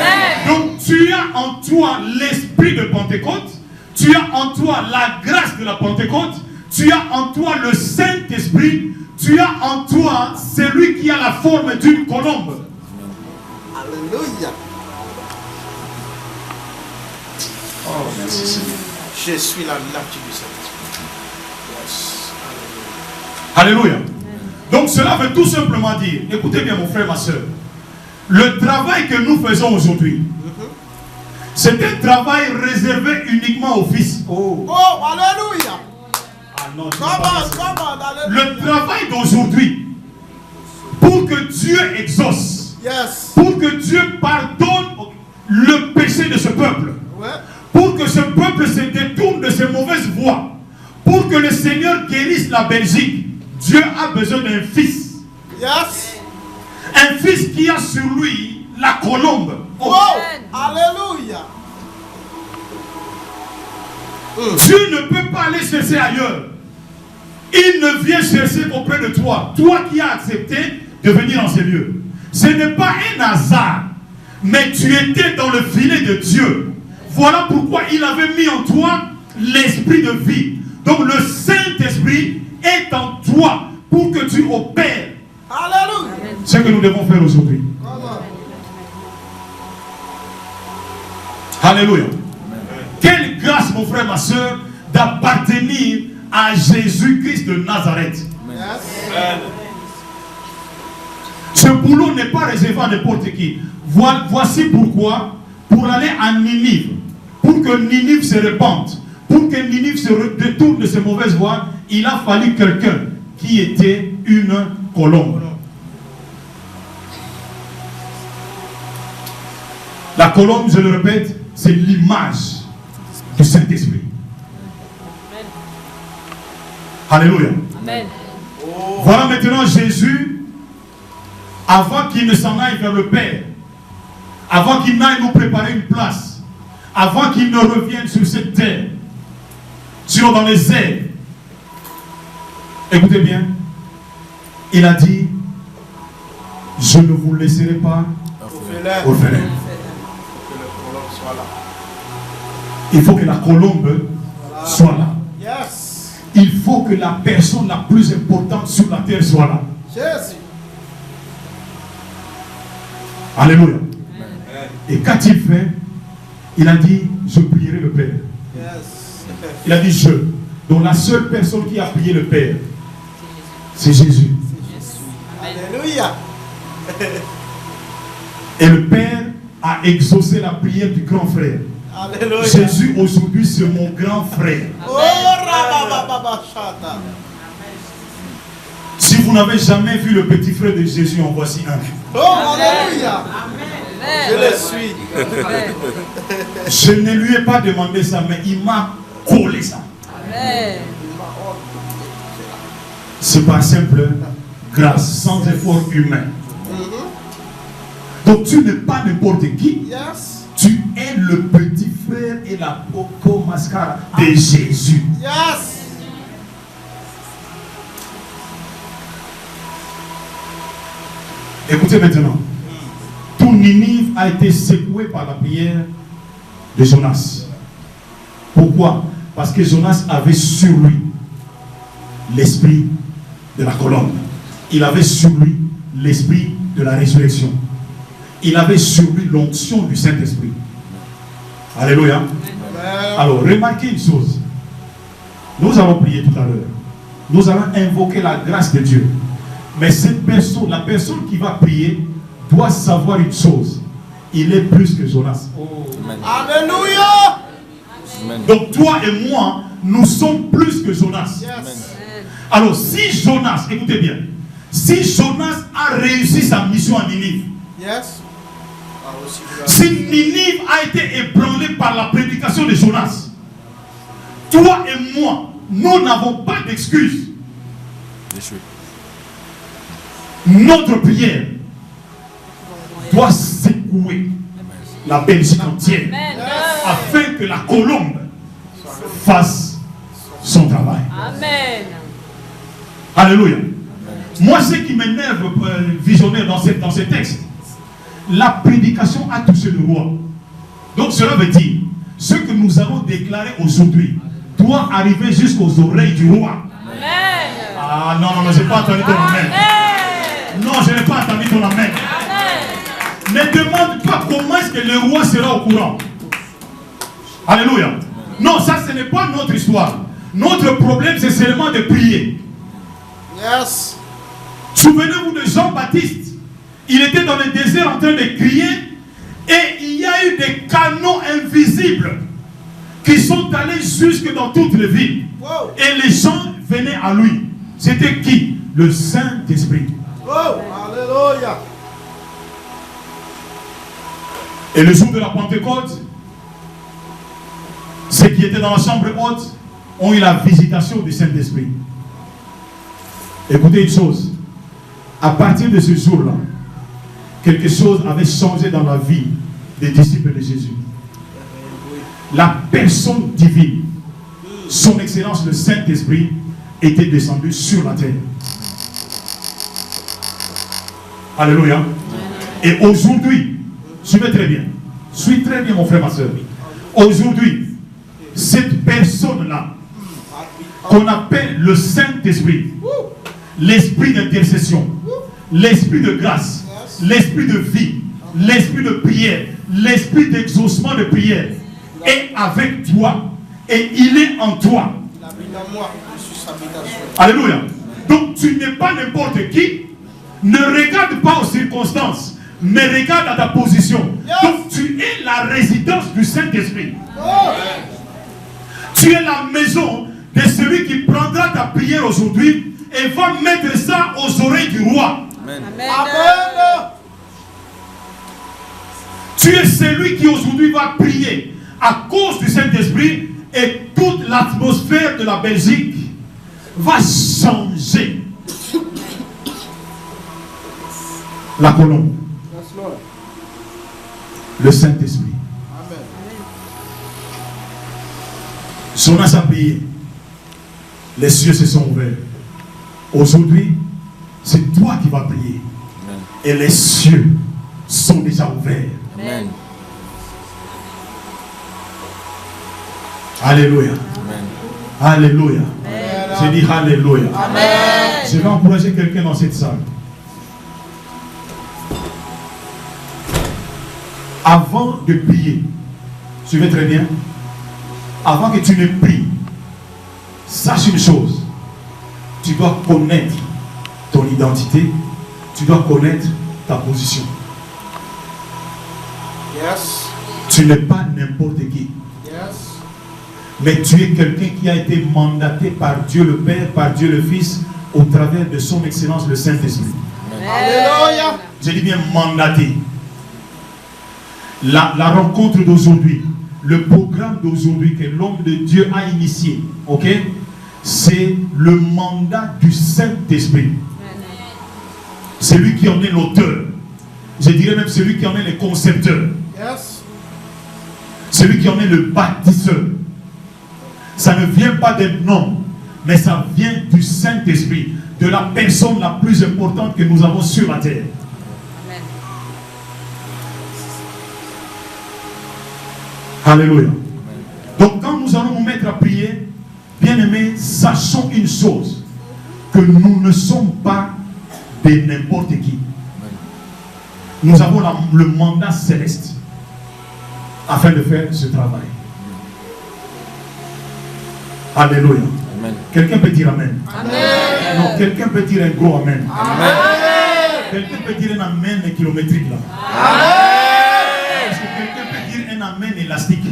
Donc tu as en toi l'esprit de Pentecôte, tu as en toi la grâce de la Pentecôte, tu as en toi le Saint-Esprit, tu as en toi celui qui a la forme d'une colombe. Alléluia. Oh, merci Seigneur. Je suis la nature du Saint-Esprit. Yes. Alléluia. Donc cela veut tout simplement dire, écoutez bien mon frère, ma soeur, le travail que nous faisons aujourd'hui, c'est un travail réservé uniquement au Fils. Oh, alléluia. Ah non, tu Come vas pas on, me come on, alléluia. Le travail d'aujourd'hui, pour que Dieu exauce, Yes. pour que Dieu pardonne le péché de ce peuple, Ouais. pour que ce peuple se détourne de ses mauvaises voies, pour que le Seigneur guérisse la Belgique, Dieu a besoin d'un fils. Yes. Un fils qui a sur lui la colombe. Oh, alléluia. Dieu ne peut pas aller chercher ailleurs. Il ne vient chercher auprès de toi. Toi qui as accepté de venir dans ces lieux. Ce n'est pas un hasard. Mais tu étais dans le filet de Dieu. Voilà pourquoi il avait mis en toi l'esprit de vie. Donc le Saint-Esprit est en toi pour que tu opères Alléluia. ce que nous devons faire aujourd'hui. Come on. Alléluia. Quelle grâce, mon frère, ma soeur, d'appartenir à Jésus-Christ de Nazareth. Yes. Ce boulot n'est pas réservé à n'importe qui. Voici pourquoi, pour aller à Ninive, pour que Ninive se répande, pour que Ninive se détourne de ses mauvaises voies, il a fallu quelqu'un qui était une colombe. La colombe, je le répète, c'est l'image du Saint-Esprit. Alléluia. Amen. Voilà maintenant Jésus, avant qu'il ne s'en aille vers le Père, avant qu'il n'aille nous préparer une place, avant qu'il ne revienne sur cette terre, sinon dans les airs. Écoutez bien, il a dit, je ne vous laisserai pas orphelins. Que le colombe soit là. Il faut que la colombe soit là. Yes. Il faut que la personne la plus importante sur la terre soit là. Jésus. Alléluia. Et quand il fait, il a dit, je prierai le Père. Yes. Il a dit je. Donc la seule personne qui a prié le Père, c'est Jésus. Alléluia. Et le Père a exaucé la prière du grand frère. Alléluia. Jésus aujourd'hui c'est mon grand frère. Oh, rababababashata. Si vous n'avez jamais vu le petit frère de Jésus, en voici un. Oh, alléluia. Je le suis. Je ne lui ai pas demandé ça, mais il m'a collé ça. Amen. C'est par simple grâce, sans effort humain. Donc tu n'es pas n'importe qui. Yes. Tu es le petit frère et la Poco Mascara de Jésus. Yes. Écoutez maintenant. Tout Ninive a été secoué par la prière de Jonas. Pourquoi? Parce que Jonas avait sur lui l'esprit de la colombe. Il avait sur lui l'esprit de la résurrection. Il avait sur lui l'onction du Saint-Esprit. Alléluia. Alors, remarquez une chose. Nous allons prier tout à l'heure. Nous allons invoquer la grâce de Dieu. Mais cette personne, la personne qui va prier, doit savoir une chose. Il est plus que Jonas. Alléluia. Donc toi et moi, nous sommes plus que Jonas. Yes. Alors si Jonas, écoutez bien, si Jonas a réussi sa mission à Ninive, Yes. si Ninive a été ébranlée par la prédication de Jonas, toi et moi, nous n'avons pas d'excuses. Notre prière doit secouer la Belgique entière afin que la colombe fasse son travail. Amen. Alléluia. Moi, ce qui m'énerve, visionnaire, dans ces textes, la prédication a touché le roi. Donc cela veut dire, ce que nous allons déclarer aujourd'hui doit arriver jusqu'aux oreilles du roi. Amen. Ah non, non, mais je n'ai pas entendu ton amen. Non, je n'ai pas entendu ton amen. Ne demande pas comment est-ce que le roi sera au courant. Alléluia. Non, ça ce n'est pas notre histoire. Notre problème c'est seulement de prier. Yes. Souvenez-vous de Jean-Baptiste. Il était dans le désert en train de crier et il y a eu des canons invisibles qui sont allés jusque dans toutes les villes. Wow. Et les gens venaient à lui. C'était qui? Le Saint-Esprit. Oh, alléluia. Et le jour de la Pentecôte, ceux qui étaient dans la chambre haute ont eu la visitation du Saint-Esprit. Écoutez une chose. À partir de ce jour-là, quelque chose avait changé dans la vie des disciples de Jésus. La personne divine, son excellence, le Saint-Esprit, était descendu sur la terre. Alléluia. Et aujourd'hui, suivez très bien. Suis très bien mon frère, ma soeur. Aujourd'hui, cette personne-là, qu'on appelle le Saint-Esprit, l'esprit d'intercession, l'esprit de grâce, l'esprit de vie, l'esprit de prière, l'esprit d'exaucement de prière, est avec toi et il est en toi. Alléluia. Donc tu n'es pas n'importe qui. Ne regarde pas aux circonstances, mais regarde à ta position. Donc tu es la résidence du Saint-Esprit. Tu es la maison de celui qui prendra ta prière aujourd'hui et va mettre ça aux oreilles du roi. Amen. Amen. Tu es celui qui aujourd'hui va prier à cause du Saint-Esprit et toute l'atmosphère de la Belgique va changer. La colombe, Yes, Lord. le Saint-Esprit. Amen. Jonas a prié. Les cieux se sont ouverts. Aujourd'hui, c'est toi qui vas prier. Amen. Et les cieux sont déjà ouverts. Amen. Alléluia. Amen. Alléluia. Amen. J'ai dit Alléluia. Amen. Je vais encourager quelqu'un dans cette salle. Avant de prier, suivez très bien, avant que tu ne pries, sache une chose, tu dois connaître ton identité, tu dois connaître ta position. Yes. Tu n'es pas n'importe qui, Yes. mais tu es quelqu'un qui a été mandaté par Dieu le Père, par Dieu le Fils, au travers de son excellence le Saint-Esprit. Alléluia. Je dis bien mandaté. La rencontre d'aujourd'hui, le programme d'aujourd'hui que l'homme de Dieu a initié, ok, c'est le mandat du Saint-Esprit. C'est lui qui en est l'auteur. Je dirais même celui qui en est le concepteur. Yes. Celui qui en est le bâtisseur. Ça ne vient pas d'un homme, mais ça vient du Saint-Esprit, de la personne la plus importante que nous avons sur la terre. Alléluia. Donc quand nous allons nous mettre à prier, bien aimés, sachons une chose, que nous ne sommes pas de n'importe qui. Nous avons le mandat céleste afin de faire ce travail. Alléluia. Amen. Quelqu'un peut dire Amen. Amen. Non, quelqu'un peut dire un gros Amen. Amen. Quelqu'un peut dire un Amen kilométrique là. Amen. Est-ce que quelqu'un peut dire un Amen élastique?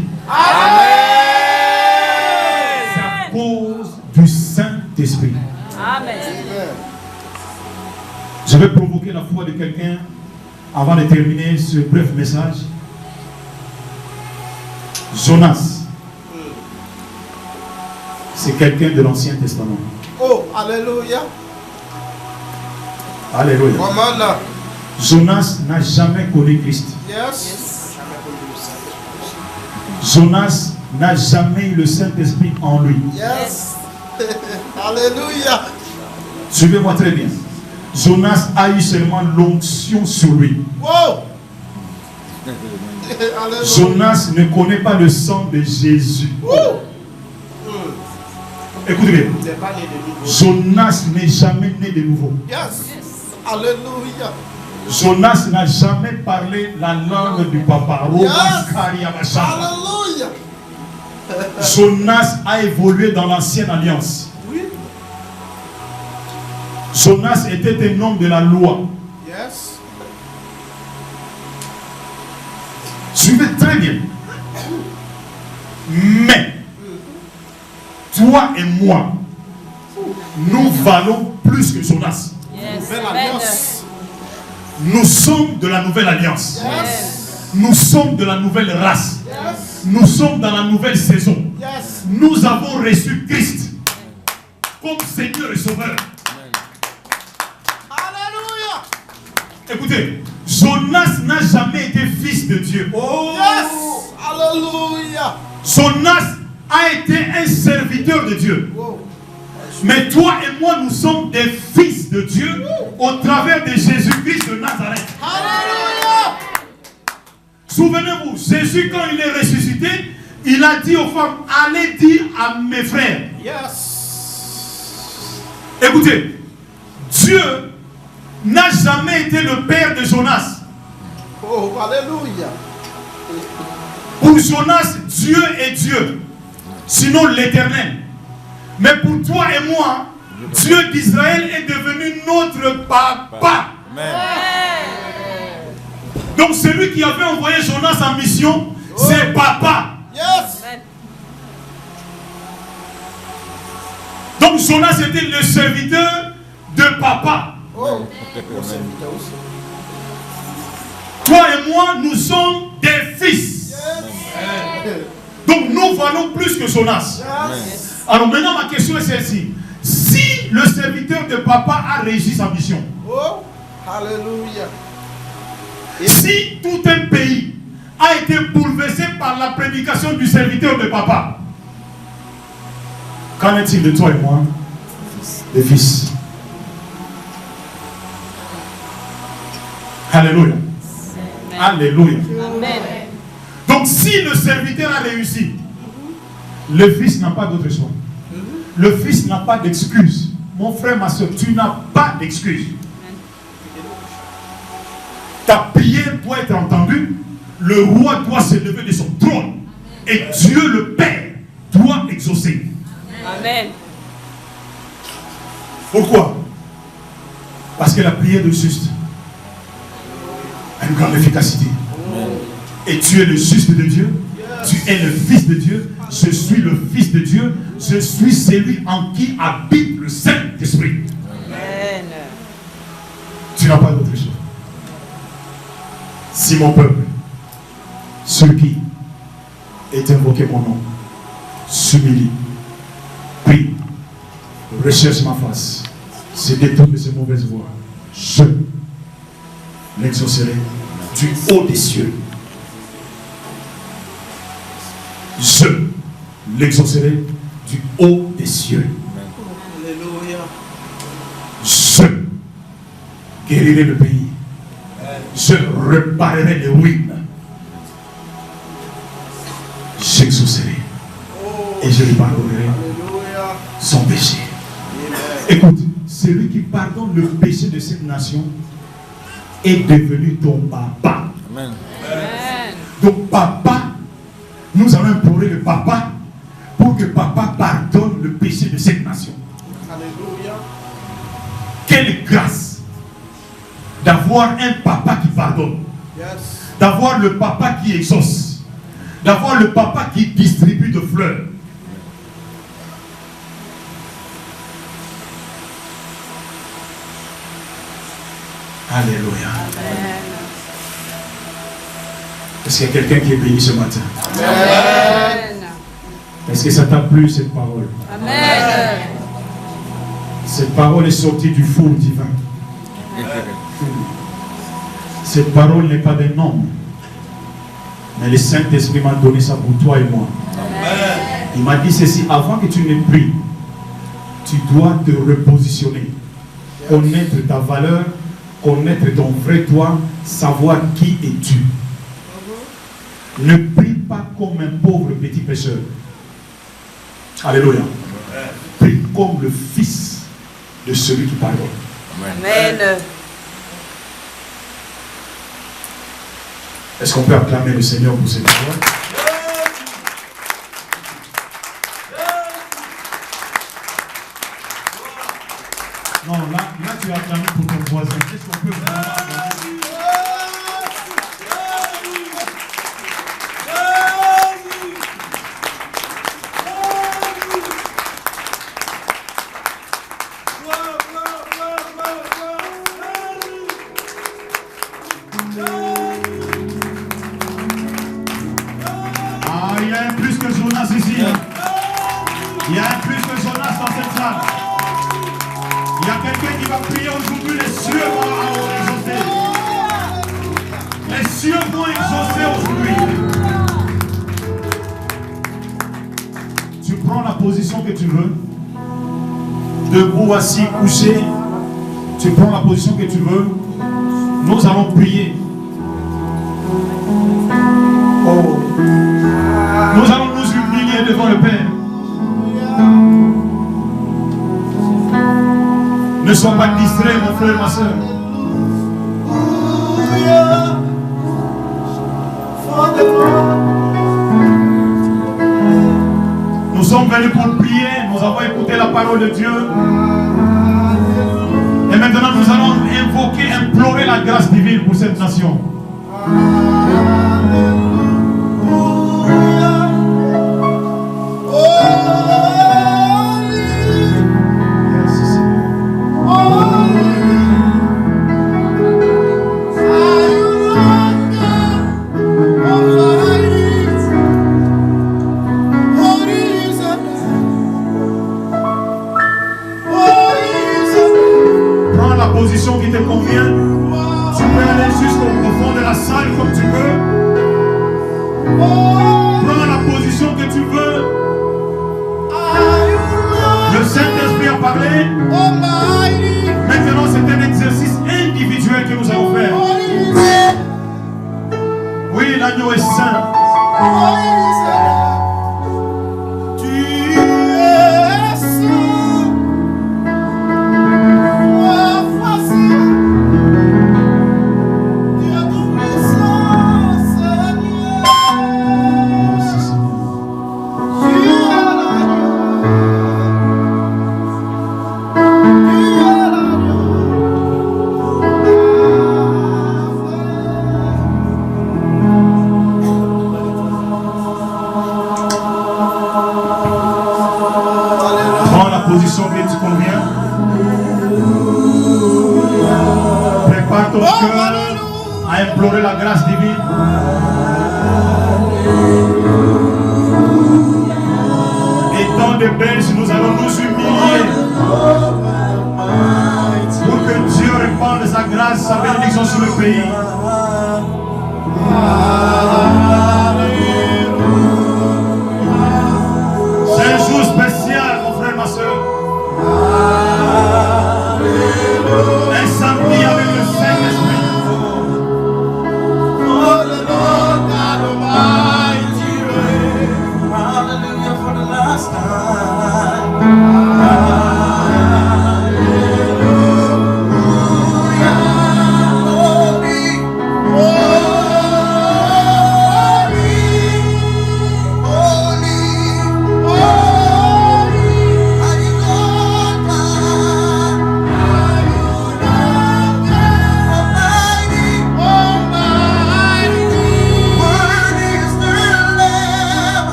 C'est à cause du Saint-Esprit. Amen. Je vais provoquer la foi de quelqu'un avant de terminer ce bref message. Jonas, c'est quelqu'un de l'Ancien Testament. Oh, alléluia. Alléluia. Comment là? Jonas n'a jamais connu Christ. Yes. Jonas n'a jamais eu le Saint-Esprit en lui. Yes. Alléluia. Suivez-moi très bien. Jonas a eu seulement l'onction sur lui. Wow. Jonas ne connaît pas le sang de Jésus. Écoutez bien. Jonas n'est jamais né de nouveau. Alléluia. Jonas n'a jamais parlé la langue du papa. Alléluia. Jonas a évolué dans l'ancienne alliance. Oui. Jonas était un homme de la loi. Yes. Suivez très bien. Mais, toi et moi, nous valons plus que Jonas. Nouvelle alliance. Nous sommes de la nouvelle alliance. Yes. Nous sommes de la nouvelle race. Yes. Nous sommes dans la nouvelle saison. Yes. Nous avons reçu Christ comme Seigneur et Sauveur. Alléluia. Écoutez, Jonas n'a jamais été fils de Dieu. Yes. Alléluia. Jonas a été un serviteur de Dieu. Wow. Mais toi et moi, nous sommes des fils de Dieu au travers de Jésus-Christ de Nazareth. Alléluia. Souvenez-vous, Jésus, quand il est ressuscité, il a dit aux femmes, allez dire à mes frères. Yes. Écoutez, Dieu n'a jamais été le père de Jonas. Oh, alléluia. Pour Jonas, Dieu est Dieu, sinon l'Éternel. Mais pour toi et moi, Dieu d'Israël est devenu notre papa. Amen. Donc celui qui avait envoyé Jonas en mission, c'est papa. Yes. Donc Jonas était le serviteur de papa. Oh. Toi et moi, nous sommes des fils. Donc nous valons plus que Jonas. Yes. Alors maintenant ma question est celle-ci. Si le serviteur de papa a réussi sa mission, Oh. Alléluia. si tout un pays a été bouleversé par la prédication du serviteur de papa, qu'en est-il de toi et moi, des fils? Alléluia. Alléluia. Amen. Donc si le serviteur a réussi, le fils n'a pas d'autre choix. Le fils n'a pas d'excuse. Mon frère, ma soeur, tu n'as pas d'excuse. Ta prière doit être entendue. Le roi doit se lever de son trône. Et Dieu le Père doit exaucer. Amen. Pourquoi? Parce que la prière de juste a une grande efficacité. Et tu es le juste de Dieu. Tu es le fils de Dieu. Je suis le fils de Dieu. Je suis celui en qui habite le Saint-Esprit. Amen. Tu n'as pas d'autre choix. Si mon peuple, ceux qui est invoqué mon nom, s'humilie, prie, recherche ma face, se détourne de ces mauvaises voies, je l'exaucerai du haut des cieux. Je l'exaucerai du haut des cieux. Alléluia. Je guérirai le pays. Je réparerai les ruines. J'exaucerai. Et je lui pardonnerai Alléluia. son péché. Amen. Écoute, celui qui pardonne le péché de cette nation est devenu ton papa. Amen. Amen. Donc papa, nous allons implorer le papa pour que papa pardonne le péché de cette nation. Alléluia. Quelle grâce d'avoir un papa qui pardonne, Yes. d'avoir le papa qui exauce, d'avoir le papa qui distribue de fleurs. Alléluia. Est-ce qu'il y a quelqu'un qui est béni ce matin? Amen. Est-ce que ça t'a plu cette parole? Amen. Cette parole est sortie du four divin. Cette parole n'est pas d'un homme, mais le Saint-Esprit m'a donné ça pour toi et moi. Il m'a dit ceci: avant que tu ne pries, tu dois te repositionner, connaître ta valeur, connaître ton vrai toi, savoir qui es-tu. Ne prie pas comme un pauvre petit pécheur. Alléluia. Prie comme le fils de celui qui pardonne. Amen. Est-ce qu'on peut acclamer le Seigneur pour cette parole? Non, là tu as acclamé pour ton voisin. Qu'est-ce qu'on peut vraiment acclamer? Que tu veux, debout, assis, couché, tu prends la position que tu veux. Nous allons prier. Oh. Nous allons nous humilier devant le Père. Ne sois pas distrait, mon frère, ma soeur. Nous sommes venus pour prier, nous avons écouté la parole de Dieu. Et maintenant nous allons invoquer, implorer la grâce divine pour cette nation. Qui te convient, tu peux aller jusqu'au fond de la salle comme tu veux. Prends la position que tu veux. Le Saint-Esprit a parlé. Maintenant c'est un exercice individuel que nous allons faire. Oui, l'agneau est saint. À implorer la grâce divine. Et dans des bêches, nous allons nous humilier pour que Dieu répande sa grâce, sa bénédiction sur le pays. C'est un jour spécial, mon frère, ma soeur. Un samedi avec le Saint-Esprit. Hallelujah for the last time.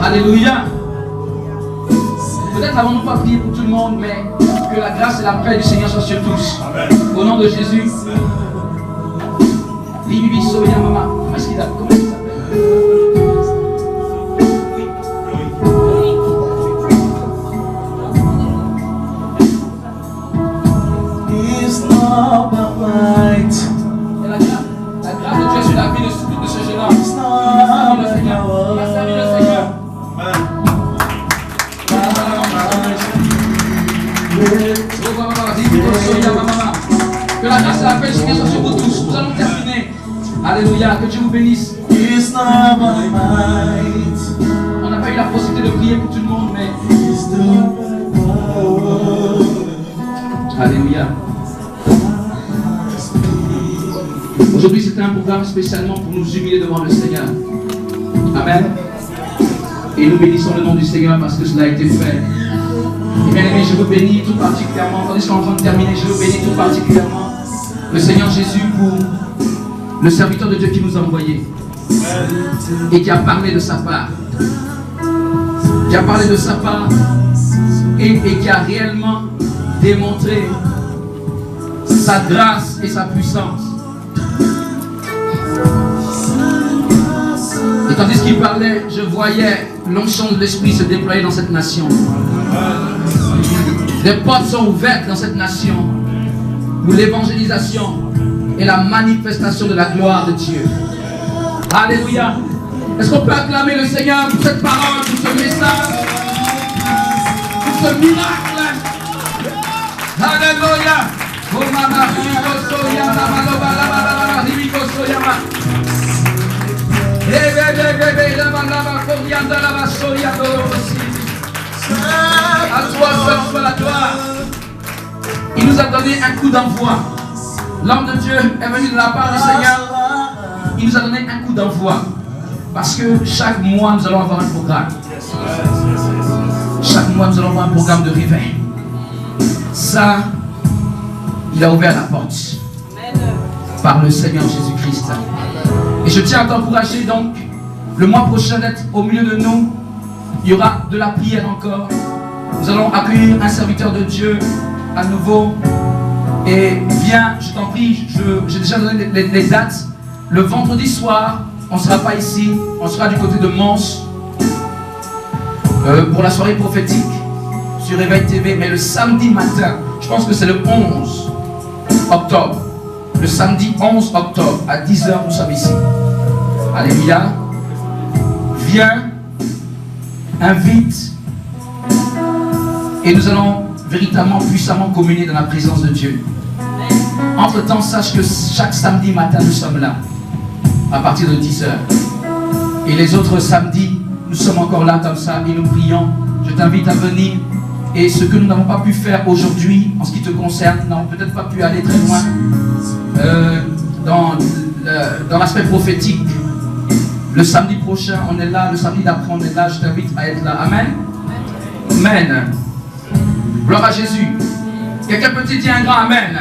Alléluia. Peut-être avons-nous pas prié pour tout le monde, mais que la grâce et la paix du Seigneur soient sur tous. Au nom de Jésus. Bibi Soya Mama. Comment il s'appelle? Que la grâce et la paix du Seigneur soient sur vous tous. Nous allons terminer. Alléluia. Que Dieu vous bénisse. On n'a pas eu la possibilité de prier pour tout le monde, mais alléluia. Aujourd'hui, c'est un programme spécialement pour nous humilier devant le Seigneur. Amen. Et nous bénissons le nom du Seigneur parce que cela a été fait. Et bien aimé, je vous bénis tout particulièrement, tandis qu'on est en train de terminer, je vous bénis tout particulièrement le Seigneur Jésus pour le serviteur de Dieu qui nous a envoyés et qui a parlé de sa part. Qui a parlé de sa part et qui a réellement démontré sa grâce et sa puissance. Et tandis qu'il parlait, je voyais l'onction de l'Esprit se déployer dans cette nation. Des portes sont ouvertes dans cette nation où l'évangélisation est la manifestation de la gloire de Dieu. Alléluia. Est-ce qu'on peut acclamer le Seigneur pour cette parole, pour ce message, pour ce miracle? Alléluia. Oh mama, à toi seul soit la gloire. Il nous a donné un coup d'envoi. L'homme de Dieu est venu de la part du Seigneur. Il nous a donné un coup d'envoi. Parce que chaque mois, nous allons avoir un programme. Chaque mois, nous allons avoir un programme de réveil. Ça, il a ouvert la porte. Par le Seigneur Jésus-Christ. Et je tiens à t'encourager donc, le mois prochain d'être au milieu de nous. Il y aura de la prière encore. Nous allons accueillir un serviteur de Dieu à nouveau. Et viens, je t'en prie, j'ai déjà donné les dates. Le vendredi soir, on ne sera pas ici, on sera du côté de Mons pour la soirée prophétique sur Réveil TV. Mais le samedi matin, je pense que c'est le 11 octobre. Le samedi 11 octobre, à 10 h, nous sommes ici. Alléluia. Viens, invite, et nous allons véritablement, puissamment communier dans la présence de Dieu. Entre-temps, sache que chaque samedi matin, nous sommes là, à partir de 10 h. Et les autres samedis, nous sommes encore là comme ça, et nous prions. Je t'invite à venir. Et ce que nous n'avons pas pu faire aujourd'hui, en ce qui te concerne, nous n'avons peut-être pas pu aller très loin dans l'aspect prophétique. Le samedi prochain, on est là. Le samedi d'après, on est là. Je t'invite à être là. Amen. Amen. Gloire à Jésus. Quelqu'un peut-il dire un grand Amen?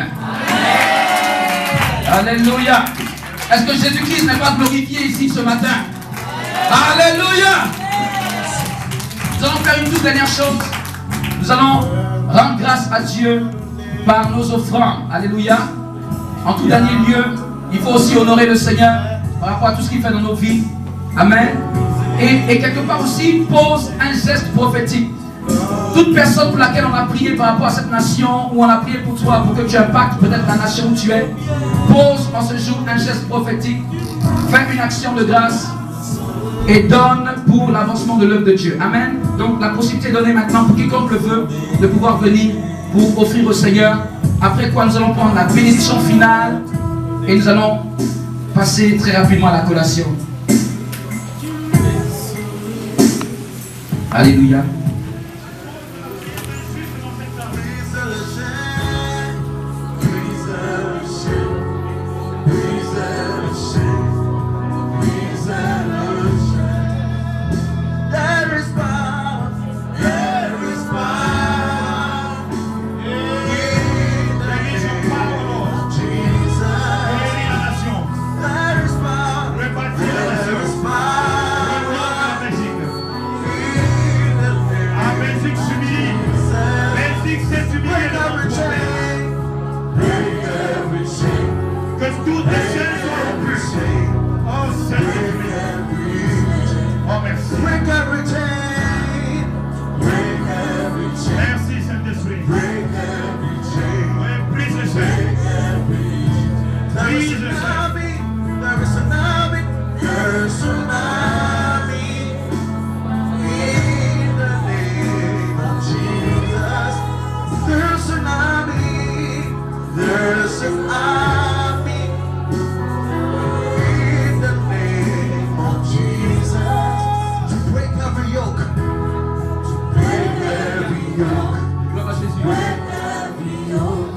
Alléluia. Est-ce que Jésus-Christ n'est pas glorifié ici ce matin? Alléluia. Nous allons faire une toute dernière chose. Nous allons rendre grâce à Dieu par nos offrandes. Alléluia. En tout dernier lieu, il faut aussi honorer le Seigneur par rapport à tout ce qu'il fait dans nos vies. Amen. Et quelque part aussi, pose un geste prophétique. Toute personne pour laquelle on a prié par rapport à cette nation, ou on a prié pour toi, pour que tu impactes peut-être la nation où tu es, pose en ce jour un geste prophétique. Fais une action de grâce et donne pour l'avancement de l'œuvre de Dieu. Amen. Donc la possibilité est donnée maintenant pour quiconque le veut de pouvoir venir pour offrir au Seigneur. Après quoi, nous allons prendre la bénédiction finale et nous allons passer très rapidement à la collation. Alléluia.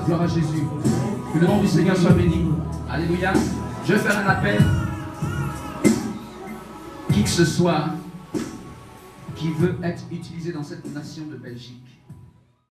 Gloire à Jésus. Que le nom du Seigneur soit béni. Alléluia. Je vais faire un appel. Qui que ce soit qui veut être utilisé dans cette nation de Belgique,